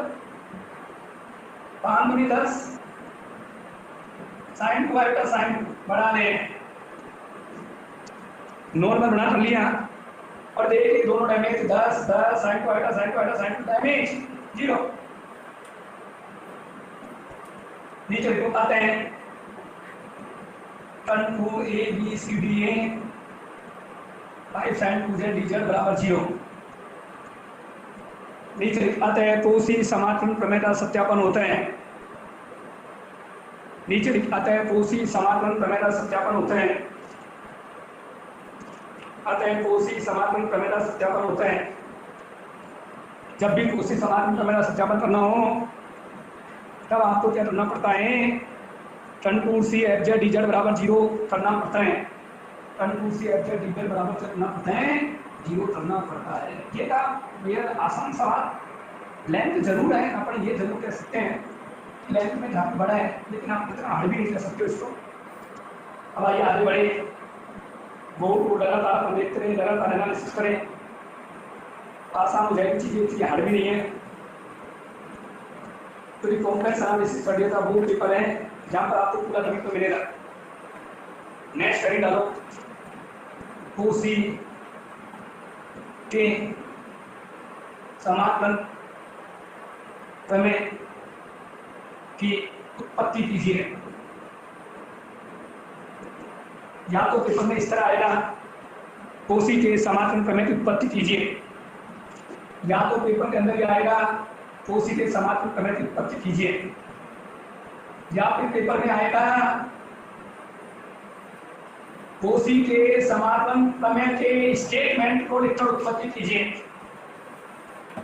[SPEAKER 1] 5 दूनी 10, साइन 2 आएगा, साइन 2 बढ़ा ले, नॉर्मल बना कर लिया और देखिए दोनों डैमेज 10 10, साइन को आएगा, साइन को आएगा, साइन को डैमेज 0। नीचे रिपोर्ट आते हैं, tan 2 A B C D A 5 sine 2 Z D Z बराबर 0। नीचे आते हैं तो उसी समाकलन प्रमेय का सत्यापन होता है। नीचे आते हैं तो उसी समाकलन प्रमेय का सत्यापन होता है। अतः कोसी समाकलन प्रमेय का सत्यापन होता है। जब भी कोसी समाकलन प्रमेय का सत्यापन करना हो तब आपको क्या करना पड़ता है, tan 2 C F Z D Z बराबर 0 करना पड़ता है। Tan 2 C F Z D Z बराबर करना पड़ता है जीरो करना पड़ता है। ये था ये आसान सवाल। लेंथ जरूर है, अपन ये जरूर कह सकते हैं कि लेंथ में काफी बड़ा है, लेकिन आप इतना हार्ड भी नहीं कह सकते इसको। अब आइए आगे बढ़े, बोर्ड को लगातार अपन देखते रहे, लगातार एनालिसिस करें, आसान हो जाएगी चीजें, इसलिए हार्ड भी नहीं है। तो ये कॉम्प्लेक्स एनालिसिस कर दिया था, बोर्ड पेपर है जहाँ पर आपको पूरा तभी तो मिलेगा। नेक्स्ट करें डालो, कोसी के समाकलन प्रमेय की उत्पत्ति कीजिए। या तो पेपर में इस तरह आएगा, कोसी के समाकलन प्रमेय की उत्पत्ति कीजिए, या तो पेपर के अंदर ये आएगा, कोसी के समाकलन प्रमेय की उत्पत्ति कीजिए, या फिर पेपर में आएगा, कोसी के समाकलन प्रमेय के स्टेटमेंट को लिखकर उत्पत्ति कीजिए।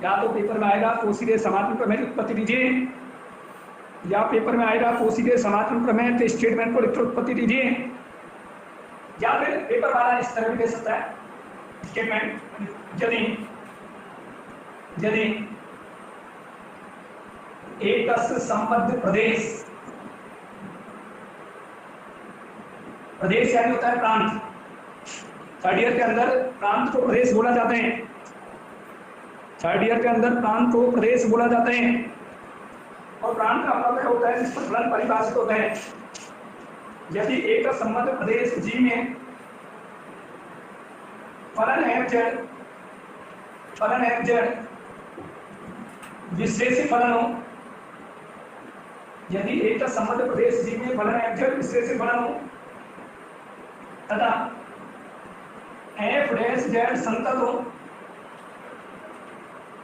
[SPEAKER 1] या तो पेपर में आएगा, कोसी के समाकलन प्रमेय की उत्पत्ति कीजिए, या पेपर में आएगा, कोसी के समाकलन प्रमेय के स्टेटमेंट को लिखकर उत्पत्ति कीजिए, या फिर पेपर वाला इस तरह भी दे सकता है स्टेटमेंट, यदि एक संबद्ध प्रदेश, प्रदेश यानी होता है प्रांत, थर्ड ईयर के अंदर प्रांत को प्रदेश बोला जाते हैं, थर्ड ईयर के अंदर प्रांत को प्रदेश बोला जाते हैं, और प्रांत का मतलब होता है जिस पर फलन परिभाषित होते हैं। यदि एक संबद्ध प्रदेश जी में फलन एफ जेड विश्लेषित फलन हो, यदि एक संबद्ध प्रदेश जी में फलन एफ जेड विश्लेषित फलन हो तथा एफ डैश जेड संतत हो,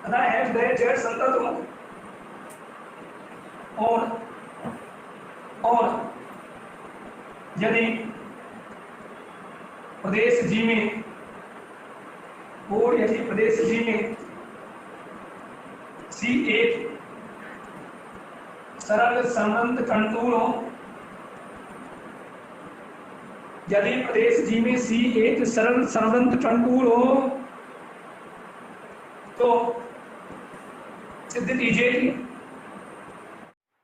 [SPEAKER 1] तथा एफ डैश जेड संतत हो, और यदि प्रदेश जी में, और यदि प्रदेश जी में सी एक सरल संबंध कंटूर हो, यदि प्रदेश जी में सी एक सरल संबंध कंटूर हो तो सिद्ध कीजिए कि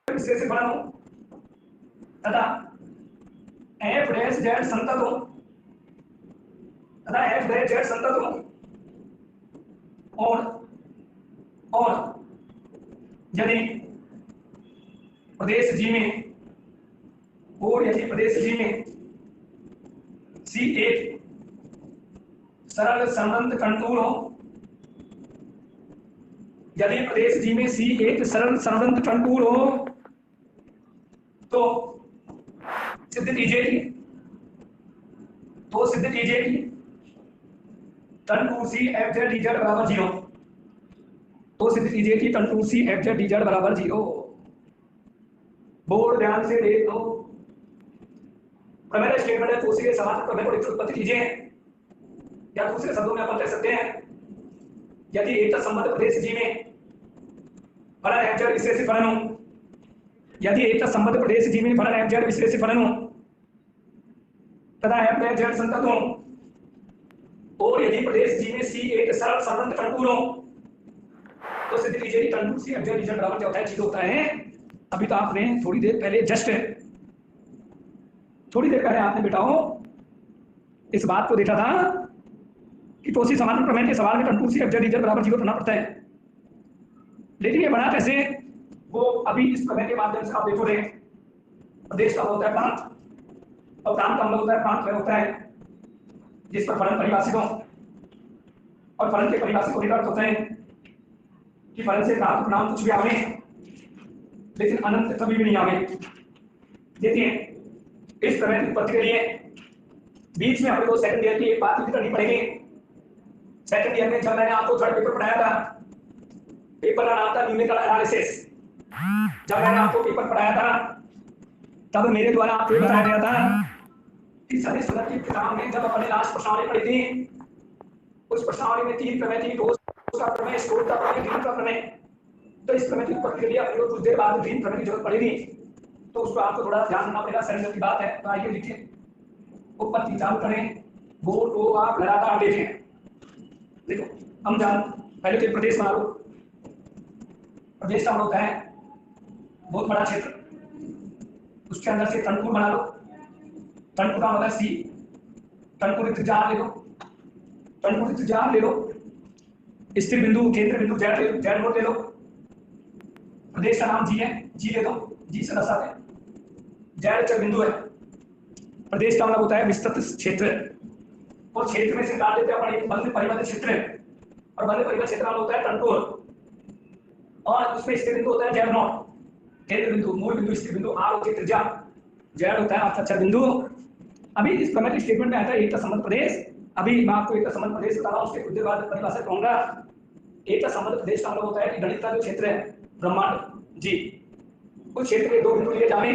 [SPEAKER 1] विशेष फलन हो तथा एफ डैश जेड संतत हो, तथा एफ डैश जेड संतत हो, और यदि प्रदेश जी में, और यदि प्रदेश जी में सी एक सरल संबंध कंटूर हो, यदि प्रदेश जी में सी एक सरल संबंध कंटूर हो तो सिद्ध कीजिए कि, contour C F Z D Z बराबर 0, तो सिद्ध कीजिए कि contour C F Z D Z बराबर 0। बोर्ड ध्यान से देख लो, प्रमेय स्टेटमेंट है, कोसी के समाकलन प्रमेय को लिखकर उत्पत्ति कीजिए, या दूसरे शब्दों में अपन कह सकते हैं, यदि एक संबद्ध प्रदेश जी में फलन एफ जेड विश्लेषित फलन हो, यदि एक संबद्ध प्रदेश जी में फलन एफ जेड विश्लेषित फलन हो तथा एफ डैश जेड संतत हो, और यदि प्रदेश जी में सी एक सरल संबंध कंटूर हो तो सिद्ध कीजिए कि contour C F Z D Z बराबर क्या होता है, 0 होता है। अभी तो आपने थोड़ी देर पहले आपने बेटाओ इस बात को देखा था कि कोसी समाकलन प्रमेय के सवाल में contour C F Z D Z बराबर 0 करना पड़ता है, लेकिन ये बना कैसे, वो अभी इस प्रमेय के माध्यम से आप देखोगे। प्रदेश का होता है प्रांत, और प्रांत का मतलब होता है प्रांत वह होता है जिस पर फलन परिभाषित हो, और फलन के परिभाषित होने का अर्थ होता है कि फलन से प्राप्त परिणाम कुछ भी आवे लेकिन अनंत कभी भी नहीं आवे। देखिए इस प्रमेय की उत्पत्ति के लिए बीच में हमें 2 सेकंड ईयर की एक बात करनी पड़ेगी। सेकंड ईयर में जब मैंने आपको थर्ड पेपर पढ़ाया था, पेपर का नाम था न्यूमेरिकल एनालिसिस, जब मैंने आपको पेपर पढ़ाया था तब मेरे द्वारा आपको बताया गया था कि सभी सुनत की किताब में जब अपने लास्ट प्रश्नावली पढ़ी थी, उस प्रश्नावली में 3 प्रमेय थी, डोज का प्रमेय, स्टोर का प्रमेय, ग्रीन का प्रमेय। तो इस प्रमेय की उत्पत्ति के लिए अपने को कुछ देर बाद ग्रीन प्रमेय की जरूरत पड़ेगी, तो उसको आपको थोड़ा ध्यान रखना पड़ेगा, सरल की बात है। तो आइए लिखिए, उत्पत्ति चालू करें, बोर्ड को आप लगातार देखें। देखो हम जान पहले तो एक प्रदेश बना लो। प्रदेश का मतलब होता है बहुत बड़ा क्षेत्र, उसके अंदर से तनपुर बना लो। तनपुर का मतलब सी, तनपुर त्रिज्या ले लो, तनपुर त्रिज्या ले लो। स्थिर बिंदु केंद्र बिंदु जेड जेड नोट ले लो। प्रदेश का नाम जी है, जी ले दो, जी से दर्शाते हैं। जेड चर बिंदु है। प्रदेश का मतलब होता है विस्तृत क्षेत्र, और क्षेत्र में से निकाल देते हैं अपन बंद परिबद्ध क्षेत्र, और बंद परिबद्ध क्षेत्र का होता है तंतुर, और उसमें स्थिर बिंदु होता है जेड नॉट, केंद्र बिंदु, मूल बिंदु, स्थिर बिंदु, आर होती है त्रिज्या, जेड होता है अच्छा बिंदु। अभी इस प्रमेय स्टेटमेंट में आता है एक का संबंध प्रदेश। अभी मैं आपको एक का संबंध प्रदेश बता रहा हूं, उसके कुछ देर बाद परिभाषा कहूंगा। एक का संबंध प्रदेश का मतलब होता है कि गणित का जो क्षेत्र है ब्रह्मांड जी, उस क्षेत्र के दो बिंदु लिए जाने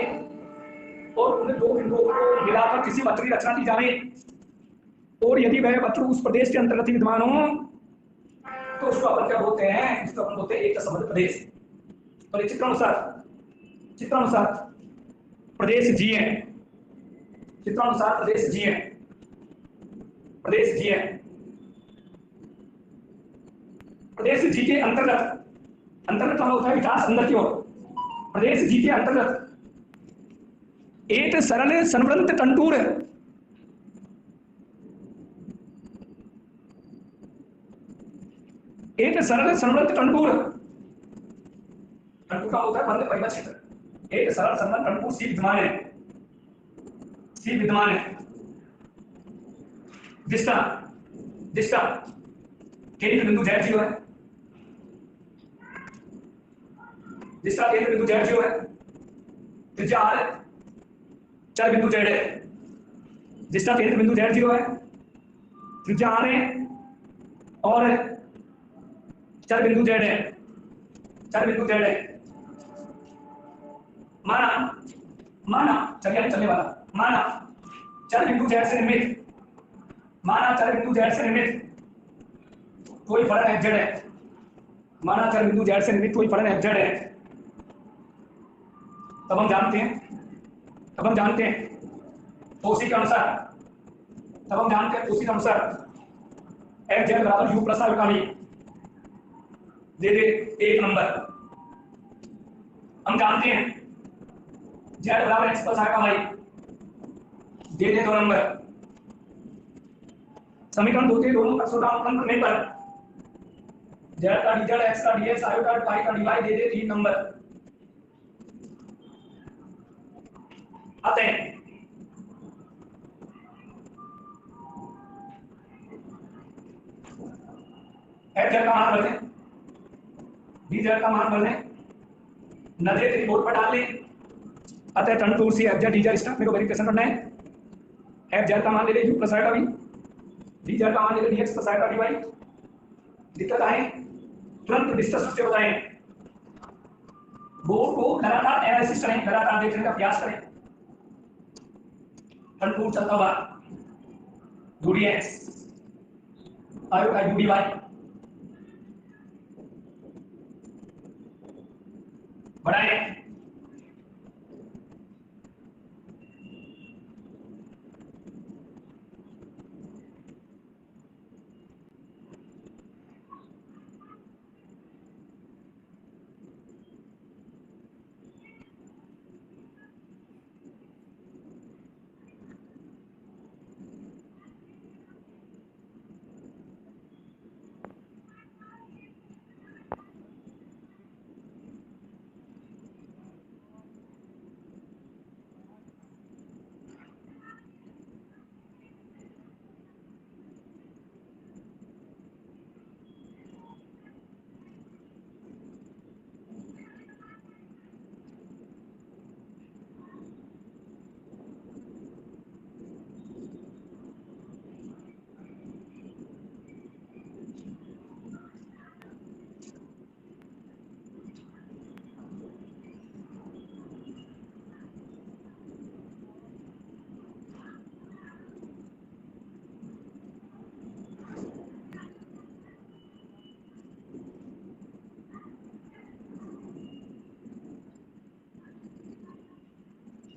[SPEAKER 1] और उन दो बिंदुओं को मिलाकर किसी वक्र की रचना की जाए, और यदि वह वक्र उस प्रदेश के अंतर्गत विद्यमान हो तो उसको अपन क्या बोलते हैं, उसको अपन बोलते हैं एक का संबंध प्रदेश। तो चित्रानुसार प्रदेश जी है, चित्रानुसार प्रदेश जी है, प्रदेश जी है। प्रदेश जी के अंतर्गत, अंतर्गत मतलब होता है विकास अंदर की ओर। प्रदेश जी के अंतर्गत एक सरल संवृत तंतुर, एक सरल संवृत तंतुर, तंतुर का होता है बंद परिबद्ध क्षेत्र। एक सरल संवृत तंतुर सी विद्यमान है, सी विद्यमान है, जिसका जिसका केंद्र बिंदु जेड जीरो है, जिसका केंद्र बिंदु जेड जीरो है, त्रिज्या आर है, चर बिंदु जेड है, जिसका केंद्र बिंदु जेड जीरो है, त्रिज्या आर है, और चर बिंदु जेड है, चर बिंदु जेड है। माना माना चलिए चलने वाला, माना चर बिंदु जेड से निर्मित, माना चर बिंदु जेड से निर्मित कोई फलन एफ जेड है, माना चर बिंदु जेड से निर्मित कोई फलन एफ जेड है, तब हम जानते हैं तो उसी के अनुसार, तब हम जानते हैं उसी के अनुसार एफ जेड बराबर यू प्लस आर का भी दे दे एक नंबर। हम जानते हैं जेड बराबर एक्स प्लस आर का वाई दे दे दो नंबर। समीकरण दो के दोनों अक्षरांकन करने पर जेड का dz, एक्स का dx, i का पाई का dy दे दे 3 नंबर। आते हैं एफ जेड का मान भर दें, dz का मान भर दें, नजरे तेरी बोर्ड पर डाल लें। अतः तंतुर C F Z dz start में को वेरिफिकेशन करना है। एफ जेड का मान ले ले u प्लस i का v, dz का मान ले ले dx प्लस i का dy। दिक्कत आए तुरंत डिस्कस से बताएं, बोर्ड को लगातार एनालिसिस करें, लगातार देखने का प्रयास करें। तंतुर चलता हुआ यूडीएक्स आयो का यूडीवाई बढ़ाएं,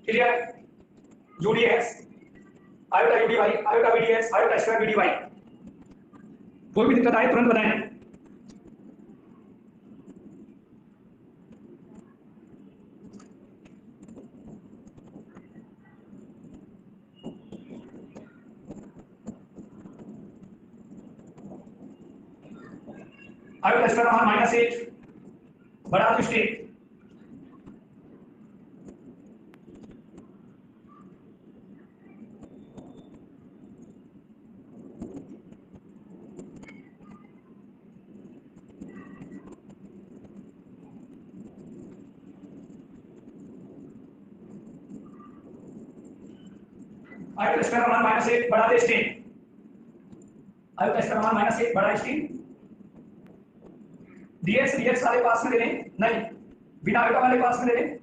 [SPEAKER 1] क्लियर। यूडीएक्स आयो का यूडीवाई, आयो का वीडीएक्स, आयो का स्क्वायर वीडीवाई। कोई भी दिक्कत आए तुरंत बताएं। आयु का मान -8 बड़ा तो स्टेट आयु का मान -1 बड़ा तो स्टेट आयु का मान -1 बड़ा स्टेट dx वाले पास में ले लें, नहीं बिना आयोटा वाले पास में ले लें,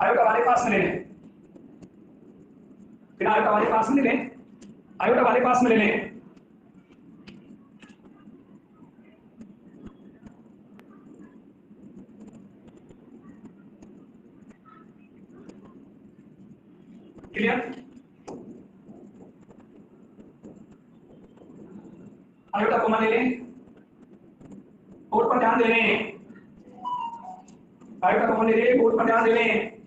[SPEAKER 1] आयोटा वाले पास में ले लें, बिना आयोटा वाले पास में ले लें, आयोटा वाले पास में ले लें। क्लियर? आयोटा कॉमन ले लें, कोड पर ध्यान दे लें, आयोटा कॉमन ले लें, कोड पर ध्यान दे लें।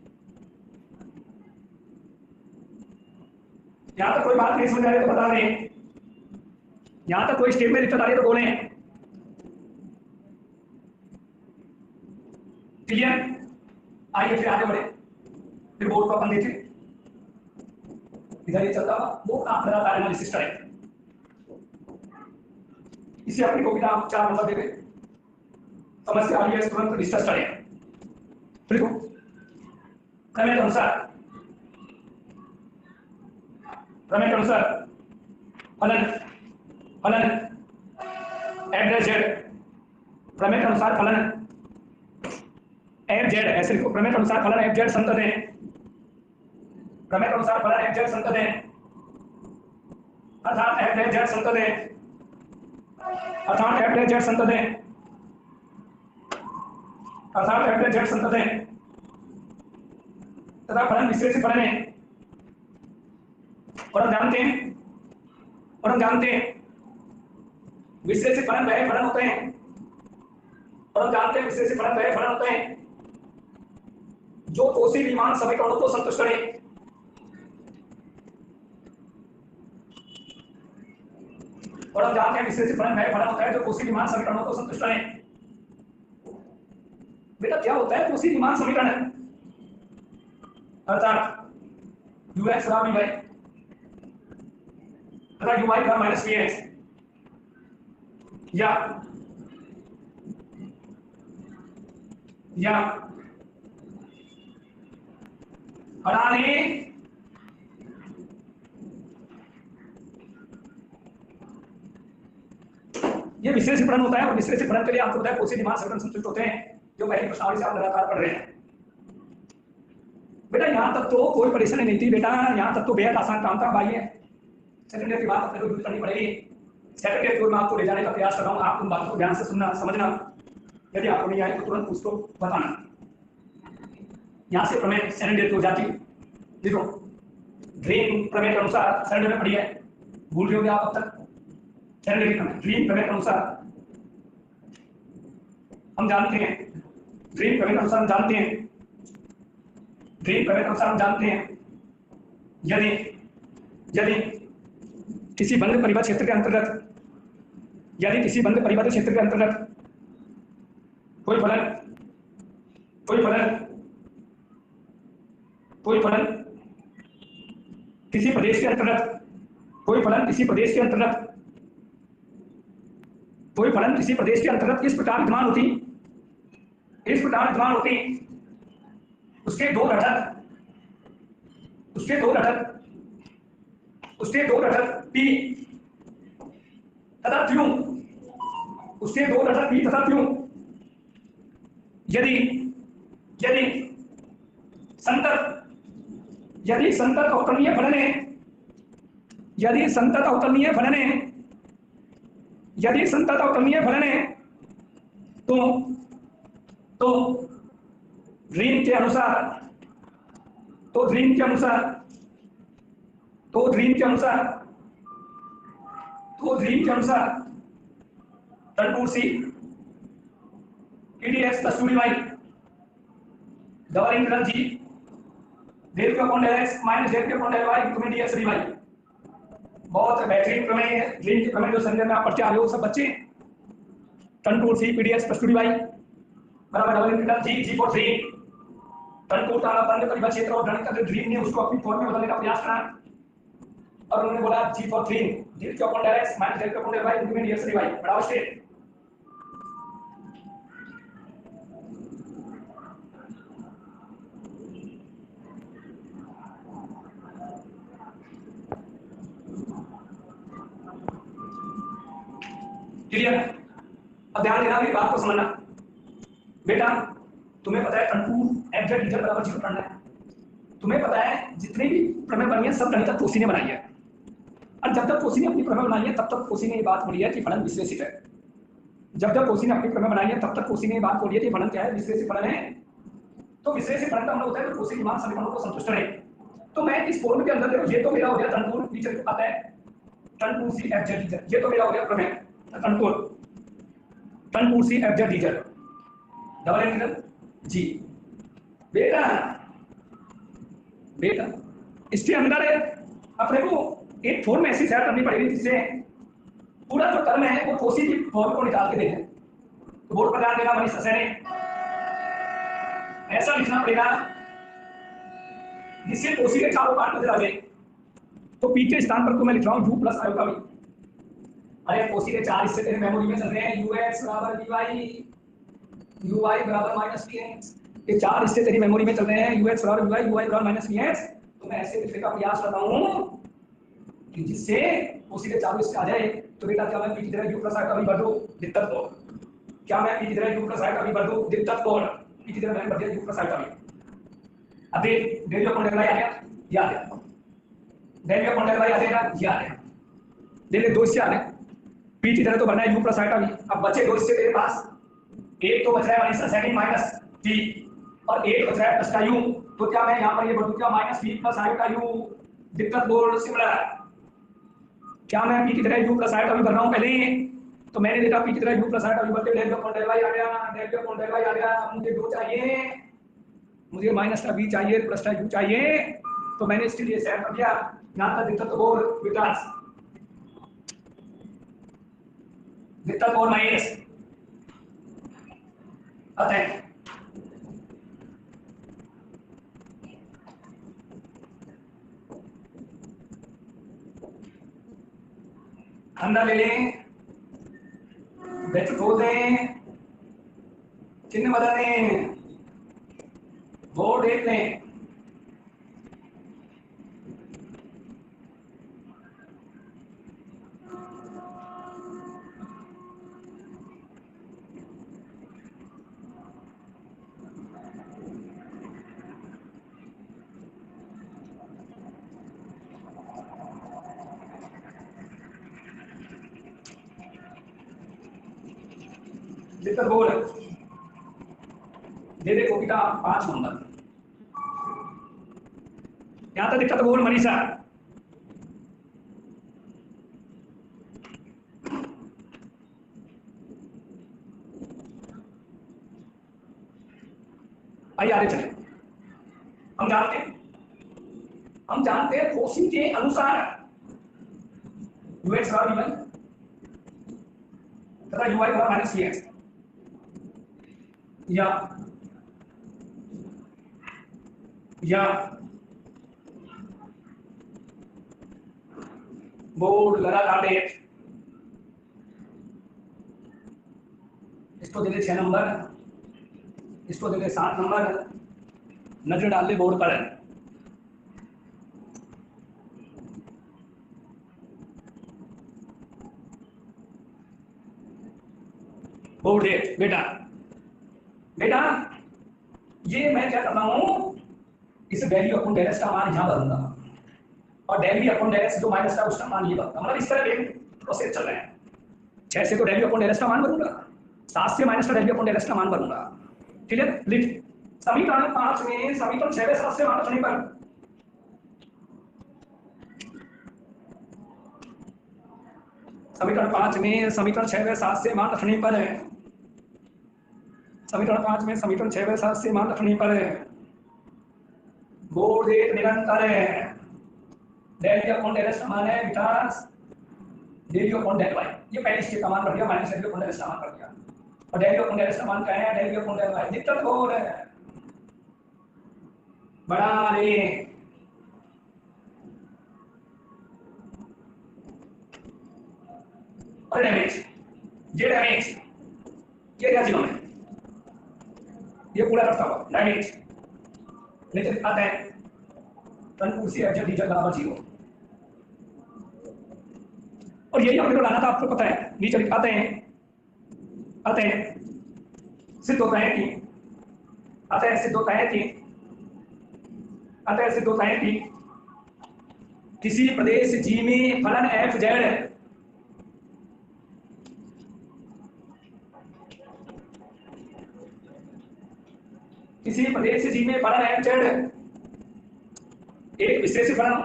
[SPEAKER 1] यहां तक कोई बात नहीं समझ आ रही तो बता दें, यहां तक कोई स्टेप में दिक्कत आ रही तो बोलें। क्लियर? आइए फिर आगे बढ़े, फिर बोर्ड को अपन देखें। इधर ये चलता हुआ वो आप लगातार एनालिसिस करें, इसे अपनी कॉपी का आप 4 नंबर दे दें, समस्या आ रही है तुरंत डिस्कस करें। देखो प्रमेय के अनुसार फलन फलन एफ जेड, प्रमेय के अनुसार फलन एफ जेड, ऐसे लिखो, प्रमेय के अनुसार फलन एफ जेड संतत है, प्रमेय के अनुसार फलन एफ जेड संतत है, अर्थात एफ जेड संतत है, अर्थात एफ जेड संतत है, अर्थात एफ जेड संतत है, तथा फलन विश्लेषित फलन है। और हम जानते हैं विश्लेषित फलन वह फलन होते हैं, और हम जानते हैं विश्लेषित फलन वह फलन होते हैं जो कोशी विमान समीकरणों को संतुष्ट करें। और हम जानते हैं विश्लेषित फलन वह फलन होता है जो कोशी विमान समीकरणों को संतुष्ट करें। बेटा क्या होता है कोशी विमान समीकरण? अर्थात ux बराबर y तथा uy का माइनस vx, या हटाने ये विश्लेषित फलन होता है। और विश्लेषित फलन के लिए आपको पता है कोशी विमान समीकरण संतुष्ट होते हैं, जो पहली प्रश्नावली से आप लगातार पढ़ रहे हैं। बेटा यहां तक तो कोई परेशानी नहीं थी बेटा, यहां तक तो बेहद आसान काम था। भाई सेकंड ईयर की बात अपने को यूज करनी पड़ेगी। सेकंड ईयर में आपको ले जाने का प्रयास कर रहा हूं, आप उन बातों को ध्यान से सुनना समझना, यदि आपको नहीं आए तो तुरंत उसको बताना। यहां से प्रमेय सेकंड ईयर की हो जाती। देखो ड्रीम प्रमेय के अनुसार सेकंड ईयर में पढ़ी है, भूल रहे होंगे आप अब तक। सेकंड ईयर में ड्रीम प्रमेय के अनुसार हम जानते हैं, ड्रीम प्रमेय के अनुसार हम जानते हैं, ड्रीम प्रमेय के अनुसार हम जानते हैं यदि किसी बंद परिबद्ध क्षेत्र के अंतर्गत, यदि किसी बंद परिबद्ध क्षेत्र के अंतर्गत कोई फलन किसी प्रदेश के अंतर्गत, कोई फलन किसी प्रदेश के अंतर्गत, कोई फलन किसी प्रदेश के अंतर्गत इस प्रकार विद्यमान होती, उसके दो घटक p तथा q, उसके दो घटक p तथा q यदि संतत अवकलनीय फलन है, यदि संतत अवकलनीय फलन है तो ड्रीम के अनुसार turn to C pdx plus 2dy double integral g del q upon del x minus del q upon del y into dx dy। बहुत बेहतरीन प्रमेय है, ग्रीन के प्रमेय जो संजय में आप पढ़ते आ रहे हो सब बच्चे। Turn to C pdx plus 2dy बराबर double integral g for 3 turn to का बंद परिभाषा क्षेत्र और गणित का जो ड्रीम ने उसको अपनी फॉर्म में बदलने का प्रयास करा और उन्होंने बोला g for 3 del q upon del x minus del q upon del y into dx dy बराबर से क्लियर। अब ध्यान देना मेरी बात को समझना बेटा, तुम्हें पता है टर्न टू एग्जैक्ट रिजल्ट बराबर 0 पढ़ना है। तुम्हें पता है जितने भी प्रमेय बनी है सब गणितज्ञ कोसी ने बनाई है, और जब तक कोसी ने अपनी प्रमेय बनाई है तब तक कोसी ने ये बात बोली है कि फलन विश्लेषित है। जब तक कोसी ने अपनी प्रमेय बनाई है तब तक कोसी ने ये बात बोली है कि फलन क्या है, विश्लेषित फलन है। तो विश्लेषित फलन का मतलब होता है तो कोसी मान समीकरणों को संतुष्ट करे। तो मैं इस फॉर्म के अंदर देखो, ये तो मेरा हो गया टर्न टू टीचर को पता है turn to C exact teacher, ये तो मेरा हो गया प्रमेय control turn to C exact teacher double integral जी। बेटा बेटा इसके अंदर अपने को एक फॉर्म ऐसी सेट करनी पड़ेगी जिससे पूरा जो टर्म है वो कोसी की फॉर्म को निकाल के देखें। तो बोर्ड पर ध्यान देना मनीष सर ने ऐसा लिखना पड़ेगा जिससे कोसी के चारों पार्ट नजर आ जाए। तो पी के स्थान पर तो मैं लिख रहा हूं u प्लस आयोटा v। अरे कोसी के चार हिस्से तेरे मेमोरी में चल रहे हैं, ux बराबर dy uy बराबर माइनस px। ये चार हिस्से तेरी मेमोरी में चल रहे हैं, ux बराबर uy uy बराबर माइनस px। तो मैं ऐसे लिखने का प्रयास कर रहा हूं कि जिससे कोसी के चारों हिस्से आ जाए। तो बेटा क्या मैं p की जगह u प्लस आयोटा v भर दूं दिक्कत को, क्या मैं p की जगह u प्लस आयोटा v भर दूं दिक्कत को, p की जगह मैंने भर दिया u प्लस आयोटा v। अब देख डेल अपॉन डेल y आ गया, ये आ गया, डेल अपॉन डेल y आ जाएगा, ये आ गया। डेल दो हिस्से आ गए, p की जगह तो भरना है u प्लस आयोटा v। अब बचे दो हिस्से तेरे पास, एक तो बच रहा है माइनस सेकंड माइनस p और एक बच रहा है प्लस का u। तो क्या मैं यहां पर ये भर दूं क्या minus p plus iota u दिक्कत बोर्ड सिमिलर। क्या मैं p की जगह u प्लस आयोटा v भर रहा हूं पहले, तो मैंने देखा p की जगह u प्लस आयोटा v भरते डेल अपॉन डेल y आ गया, डेल अपॉन डेल y आ गया। मुझे दो चाहिए, मुझे माइनस का v चाहिए प्लस का u चाहिए, तो मैंने इसके लिए सेट कर दिया। यहां तक दिक्कत बोर्ड विकास दिक्कत बोर्ड माइनस अतः अंदर ले लें, ब्रैकेट खोल दें, चिन्ह बदल दें, बोर्ड देख लें। दिक्कत बोर्ड दे दे कॉपी का 5 नंबर। यहां तक दिक्कत बोर्ड मनीषा आइए आगे चले। हम जानते हैं कोसी के अनुसार ux बराबर v1 तथा uy बराबर माइनस px या बोर्ड लगातार देख, इसको दे दे 6 नंबर, इसको दे दे 7 नंबर, नजर डाल ले बोर्ड पर। बोर्ड देख बेटा, बेटा ये मैं क्या कर रहा हूं, इस del U upon del X का मान यहां भरूंगा और del U upon del X जो माइनस का उसका मान ये भरूंगा। मतलब इस तरह एक प्रोसेस चल रहा है। 6 से तो del U upon del X का मान भरूंगा, 7 से माइनस का del U upon del X का मान भरूंगा। क्लियर। लिख समीकरण 5 में समीकरण 6 से 7 से मान रखने पर समीकरण 5 में समीकरण 6 व 7 से मान रखने पर समीकरण 5 में समीकरण 6 व 7 से मान रखने पर बोर्ड एक निरंतर है, डेल डी अपॉन डेल समान है विकास del D upon del Y. ये पहली स्टेप का मान रख दिया, minus del D upon del समान कर दिया। और डेल डी अपॉन डेल समान क्या है, del D upon del Y. दिक्कत हो रहा है बड़ा रे और डैमेज, ये डैमेज ये क्या जीरो में ये पूरा रखता हुआ डैमेज नीचे आता है तन कुर्सी एच डीजल बराबर 0। और यही अपने को लाना था, आपको पता है। नीचे लिखाते हैं सिद्ध होता है कि सिद्ध होता है कि किसी प्रदेश जी में फलन एफ जेड किसी प्रदेश जी में फलन एफ जेड एक विश्लेषी फलन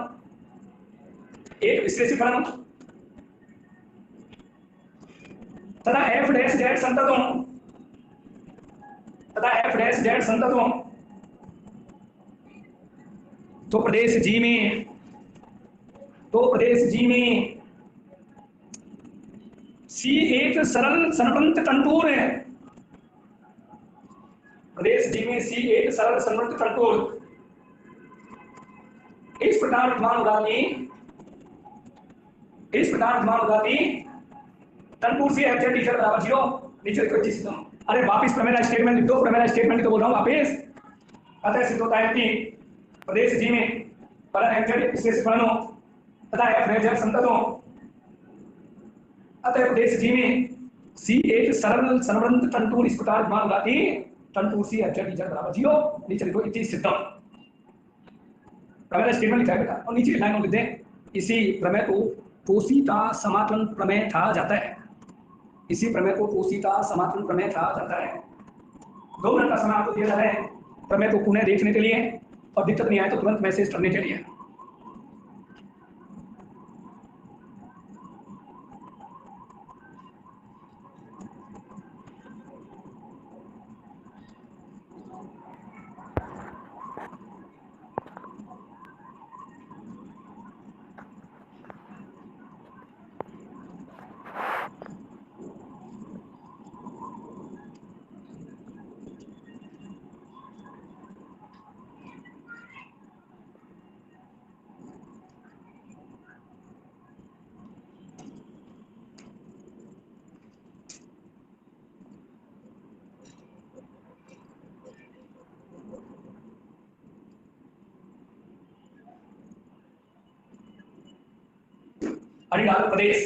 [SPEAKER 1] तथा एफ डैश जेड संतत हो तो प्रदेश जी में सी एक सरल संबंध कंटूर है। प्रदेश जी में सी एक सरल संबंध कंटूर इस प्रकार मान उदाती कंटूर सी एफ जेड डीजल बराबर 0। नीचे देखो चीज सुनो। अरे वापस प्रमेय स्टेटमेंट लिख दो, प्रमेय स्टेटमेंट तो बोल रहा हूं वापस। अतः सिद्ध होता है कि प्रदेश जी में फलन एफ जेड विशेष फलन हो तथा एफ जेड संतत हो। अतः प्रदेश जी में सी एक सरल संबंध कंटूर इस प्रकार मान उदाती कंटूर सी एफ जेड डीजल बराबर 0। नीचे देखो इति सिद्धम। प्रमेय स्टेटमेंट लिखा है बेटा, और नीचे लाइन लिख दें इसी प्रमेय को कोशिका समाकलन प्रमेय कहा जाता है। इसी प्रमेय को कोशिका समाकलन प्रमेय कहा जाता है। 2 मिनट का समय आपको दिया जाता है प्रमेय को पुनः देखने के लिए, और दिक्कत नहीं आए तो तुरंत मैसेज करने के लिए। अरुणाचल प्रदेश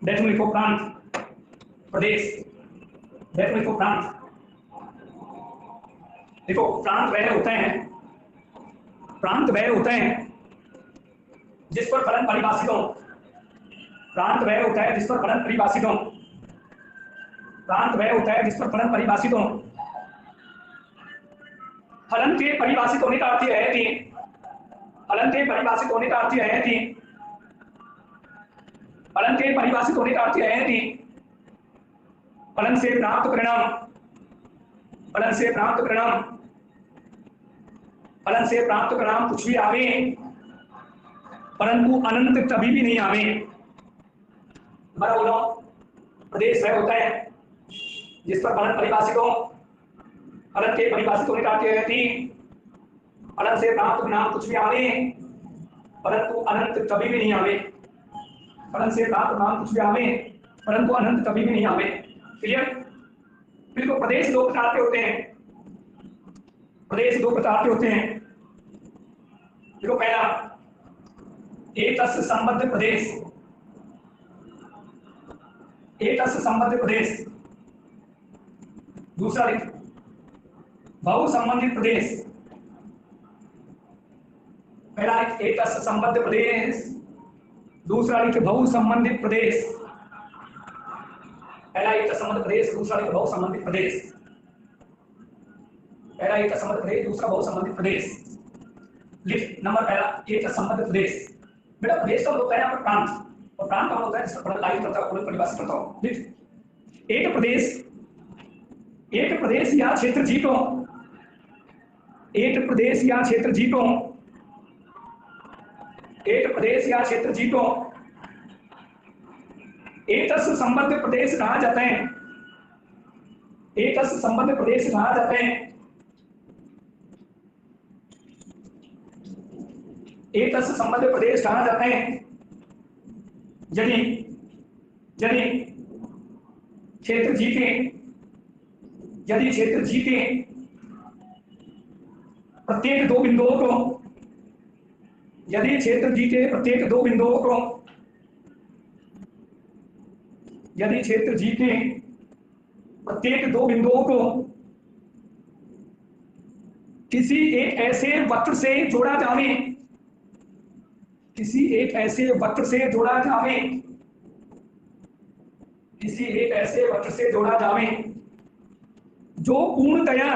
[SPEAKER 1] देखो प्रांत प्रदेश देखो प्रांत। देखो प्रांत वह होते हैं जिस पर फलन परिभाषित हो। प्रांत वह होता है जिस पर फलन परिभाषित हो। फलन के परिभाषित होने का अर्थ यह है कि फलन के परिभाषित होने का अर्थ यह है कि फलन से प्राप्त परिणाम कुछ भी आवे परंतु अनंत कभी भी नहीं आवे। बोलो प्रदेश वह होता है जिस पर फलन परिभाषित हो। फलन के परिभाषित होने का अर्थ है कि फलन से प्राप्त परिणाम कुछ भी आवे परंतु अनंत कभी भी नहीं आवे। फलन से प्राप्त परिणाम कुछ भी आवे परंतु अनंत कभी भी नहीं आवे। क्लियर? बिल्कुल। प्रदेश 2 प्रकार के होते हैं। देखो पहला एकस्य संबद्ध प्रदेश, दूसरा बहु संबंधित प्रदेश। पहला एकस्य संबद्ध प्रदेश, दूसरा बहु संबंधित प्रदेश। पहला एक संबंध प्रदेश, दूसरा एक बहु संबंधित प्रदेश। पहला एक संबंध प्रदेश, दूसरा बहु संबंधित प्रदेश। लिख नंबर पहला एक संबंध प्रदेश। बेटा प्रदेश का मतलब है यहाँ पर प्रांत, और प्रांत का मतलब होता है जिसका लाइव करता है, पूरी परिभाषित करता हूँ। लिख एक प्रदेश या क्षेत्र जी को, एक प्रदेश या क्षेत्र जी को, एक प्रदेश या क्षेत्र जी को एकस संबद्ध प्रदेश कहा जाता है। एकस संबद्ध प्रदेश कहा जाते हैं। एकस संबद्ध प्रदेश कहा जाते हैं यदि क्षेत्र जी के, यदि क्षेत्र जी के प्रत्येक दो बिंदुओं को, यदि क्षेत्र जी के प्रत्येक दो बिंदुओं को, यदि क्षेत्र जी के प्रत्येक दो बिंदुओं को किसी एक ऐसे वक्र से जोड़ा जावे, किसी एक ऐसे वक्र से जोड़ा जावे, किसी एक ऐसे वक्र से जोड़ा जावे जो पूर्णतया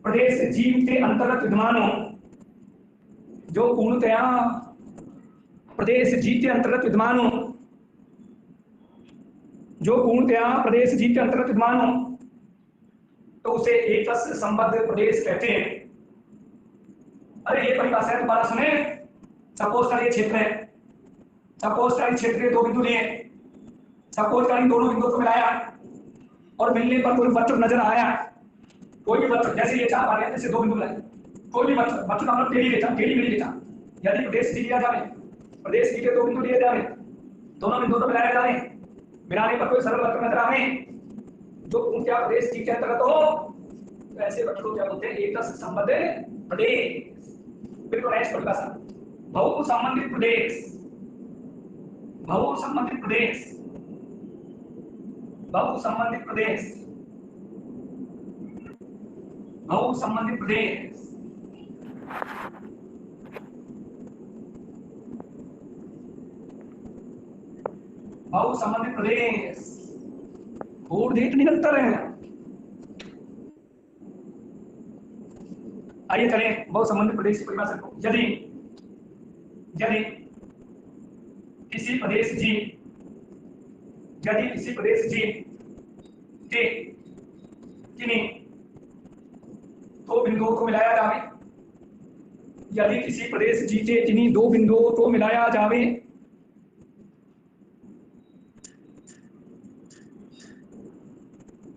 [SPEAKER 1] प्रदेश जीव के अंतर्गत विद्यमान हो, जो पूर्णतया प्रदेश जीव के अंतर्गत विद्यमान हो, जो पूर्णतया प्रदेश जीव के अंतर्गत विद्यमान हो, तो उसे एकस संबद्ध प्रदेश कहते हैं। अरे ये परिभाषा है, दोबारा सुने। सपोज का ये क्षेत्र है, सपोज का इस क्षेत्र के दो बिंदु लिए, सपोज का इन दोनों बिंदुओं को मिलाया और मिलने पर कोई वक्र नजर आया, कोई भी वक्र, जैसे ये चाप आ रहे हैं, जैसे दो बिंदु मिलाए, कोई भी वक्र, वक्र का मतलब टेढ़ी रेखा, टेढ़ी मेढ़ी रेखा, यदि प्रदेश जी लिया जाए, प्रदेश जी के दो बिंदु लिए जाए, दोनों बिंदुओं को मिलाया जाए, मिलाने पर कोई सरल वक्र नजर आवे जो पूर्णतया प्रदेश जी के अंतर्गत हो, तो ऐसे वक्र को क्या बोलते हैं? एकस संबद्ध प्रदेश। बिल्कुल नेक्स्ट परिभाषा, बहु संबंधित प्रदेश, बहु संबंधित प्रदेश, बहु संबंधित प्रदेश, बहु संबंधित प्रदेश। बहु संबंधित प्रदेश और डेट निरंतर है। आइए चलें बहु संबंधित प्रदेश की परिभाषा को। यदि किसी प्रदेश जी, यदि किसी प्रदेश जी के किन्हीं दो बिंदुओं को मिलाया जावे, यदि किसी प्रदेश जी के किन्हीं दो बिंदुओं को मिलाया जावे,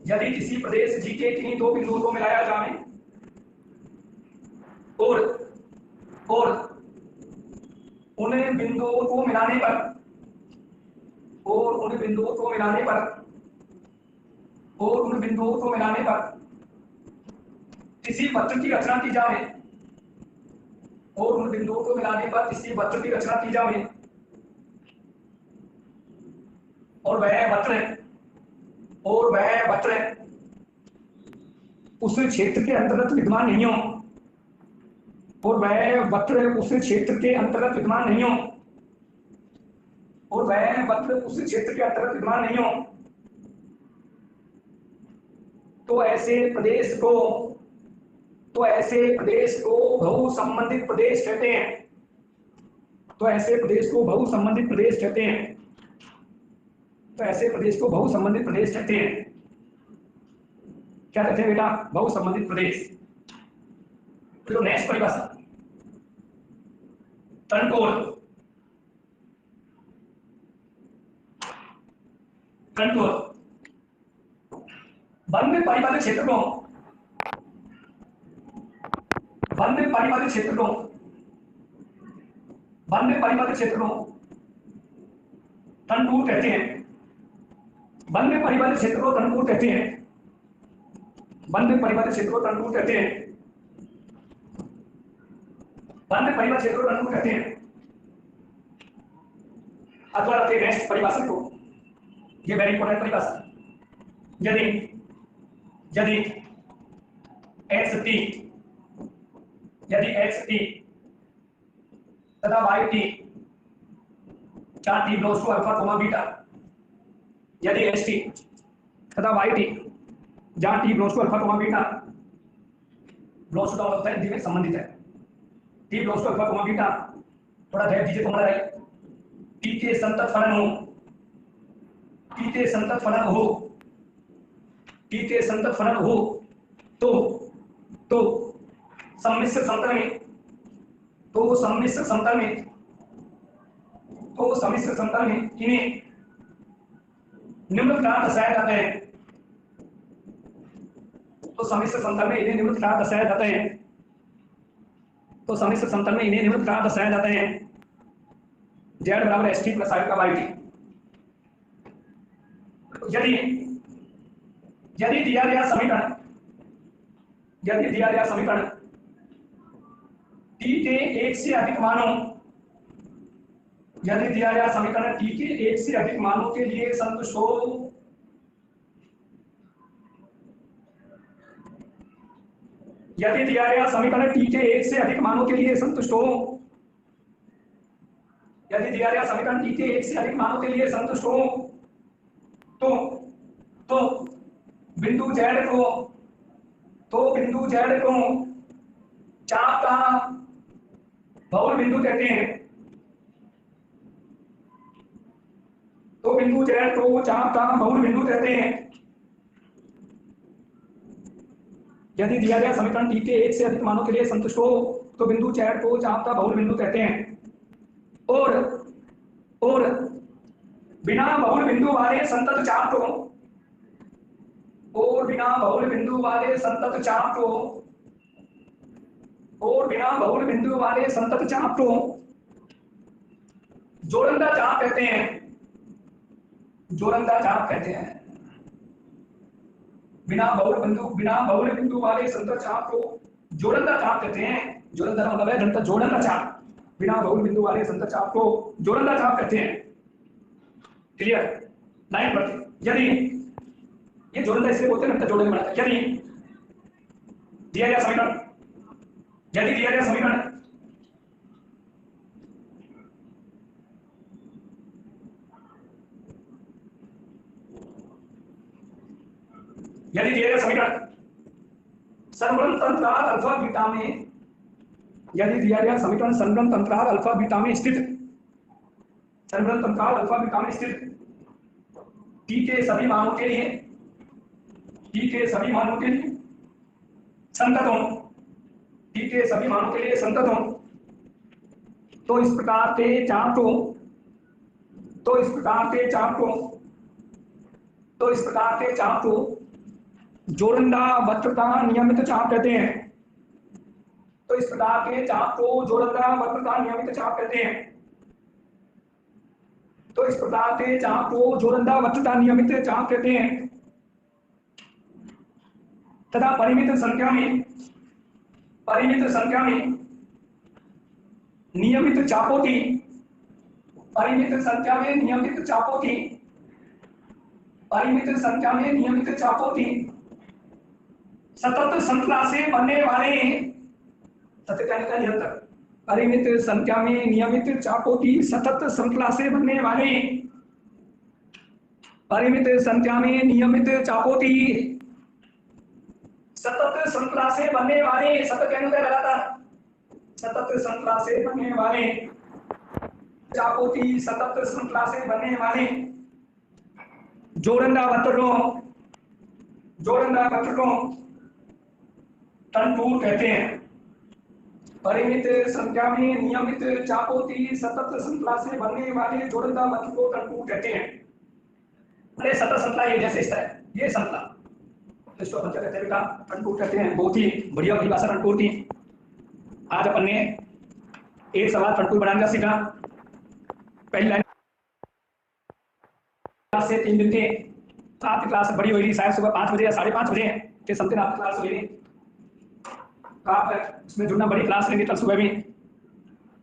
[SPEAKER 1] यदि किसी प्रदेश जी के किन्हीं दो बिंदुओं को मिलाया जावे और उन बिंदुओं को मिलाने पर, और उन बिंदुओं को मिलाने पर, और उन बिंदुओं को मिलाने पर किसी वक्र की रचना की जाए, और उन बिंदुओं को मिलाने पर किसी वक्र की रचना की जाए, और वह वक्र उस क्षेत्र के अंतर्गत विद्यमान नहीं हो, और वह वक्र उस क्षेत्र के अंतर्गत विद्यमान नहीं हो, और वह वक्र उस क्षेत्र के अंतर्गत विद्यमान नहीं हो, तो ऐसे प्रदेश को बहु संबंधित प्रदेश कहते हैं। तो ऐसे प्रदेश को बहु संबंधित प्रदेश कहते हैं। तो ऐसे प्रदेश को बहु संबंधित प्रदेश कहते हैं। क्या कहते हैं बेटा? बहु संबंधित प्रदेश। तो नेक्स्ट परिभाषा, कंटूर। कंटूर बंद परिबद्ध क्षेत्र को, बंद परिबद्ध क्षेत्र को, बंद परिबद्ध क्षेत्र को कंटूर कहते हैं। बंद परिबद्ध क्षेत्र को कंटूर कहते हैं। बंद परिबद्ध क्षेत्र को कंटूर कहते हैं। बंद परिबद्ध क्षेत्र को कंटूर कहते हैं। अथवा रखते हैं नेक्स्ट परिभाषा को, ये वेरी इंपॉर्टेंट परिभाषा। यदि एक्स टी तथा वाई टी जहाँ T belongs to alpha comma beta, यदि एस टी तथा वाई टी जहाँ T belongs to alpha comma beta belongs to होता है में संबंधित है, T belongs to alpha comma beta, थोड़ा ध्यान दीजिए फॉर्मूला है, टी के संतत फलन हो, टी के संतत फलन हो, टी के संतत फलन हो तो सम्मिश्र समतल में, तो सम्मिश्र समतल में, तो सम्मिश्र समतल में इन्हें निम्न प्रकार दर्शाया जाता है, तो सम्मिश्र समतल में इन्हें निम्न प्रकार दर्शाया जाता है, तो सम्मिश्र समतल में इन्हें निम्न प्रकार दर्शाया जाता है, z बराबर एस टी प्लस आई का वाई टी। यदि दिया गया समीकरण, यदि दिया गया समीकरण t के एक से अधिक मानों, यदि दिया गया समीकरण t के एक से अधिक मानों के लिए संतुष्ट हो, यदि दिया गया समीकरण t के एक से अधिक मानों के लिए संतुष्ट हो, यदि दिया गया समीकरण t के एक से अधिक मानों के लिए संतुष्ट हो, तो बिंदु z को, तो बिंदु z को चाप का बहुल बिंदु कहते हैं, तो बिंदु z को चाप का बहुल बिंदु कहते हैं। यदि दिया गया समीकरण t के एक से अधिक मानों के लिए संतुष्ट हो तो बिंदु z को चाप का बहुल बिंदु कहते हैं। और बिना बहुल बिंदु वाले संतत चाप को, और बिना बहुल बिंदु वाले संतत चाप को, और बिना बहुल बिंदु वाले संतत चाप को जोड़ंदा चाप कहते हैं, जोड़ंदा चाप कहते हैं। बिना बहुल बिंदु वाले संतत चाप को जोड़ंदा चाप कहते हैं। जोड़ंदा मतलब है घनत्व जोड़ंदा चाप, बिना बहुल बिंदु वाले संतत चाप को जोड़ंदा चाप कहते हैं। क्लियर? लाइन पर यदि ये जोड़ंदा इसलिए बोलते हैं घनत्व जोड़ने वाला, यदि दिया गया समीकरण, यदि दिया गया समीकरण यदि दिया गया समीकरण संवरण तंत्राल अल्फा बीटा में, यदि दिया गया समीकरण संवरण तंत्राल अल्फा बीटा में स्थित, संवरण तंत्राल अल्फा बीटा में स्थित t के सभी मानों के लिए, t के सभी मानों के लिए संतत हो, t के सभी मानों के लिए संतत हो, तो इस प्रकार के चाप को, तो इस प्रकार के चाप को, तो इस प्रकार के चाप को जोड़ंदा वक्र का नियमित चाप कहते हैं। तो इस प्रकार के चाप को जोड़ंदा वक्र का नियमित चाप कहते हैं। तो इस प्रकार के चाप को जोड़ंदा वक्र का नियमित चाप कहते हैं तथा परिमित संख्या में नियमित चापों की, परिमित संख्या में नियमित चापों की, परिमित संख्या में नियमित चापों की सतत श्रृंखला से बनने वाले, सतत यानी का निरंतर, परिमित संख्या में नियमित चापों की सतत श्रृंखला से बनने वाले, परिमित संख्या में नियमित चापों की सतत श्रृंखला से बनने वाले, सतत यानी का लगातार, सतत श्रृंखला से बनने वाले चापों की सतत श्रृंखला से बनने वाले जोड़ंदा वक्र को तंतु कहते हैं। परिमित संख्या में नियमित चापों की सतत श्रृंखला से बनने वाले जोड़ंदा वक्र को तंतु कहते हैं। अरे सतत श्रृंखला ये जैसे इस तरह, ये श्रृंखला इसको अपन क्या कहते हैं बेटा? तंतु कहते हैं। बहुत ही बढ़िया परिभाषा तंतु थी। आज अपन ने एक सवाल तंतु बनाने का सीखा। पहली लाइन से 3 दिन के आपकी क्लास बड़ी हुई थी, शायद सुबह 5 बजे या 5:30 बजे के समथिंग आपकी क्लास हुई थी। आप इसमें जुड़ना, बड़ी क्लास लेंगे कल सुबह भी,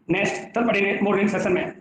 [SPEAKER 1] नेक्स्ट कल पढ़ेंगे मॉर्निंग सेशन में।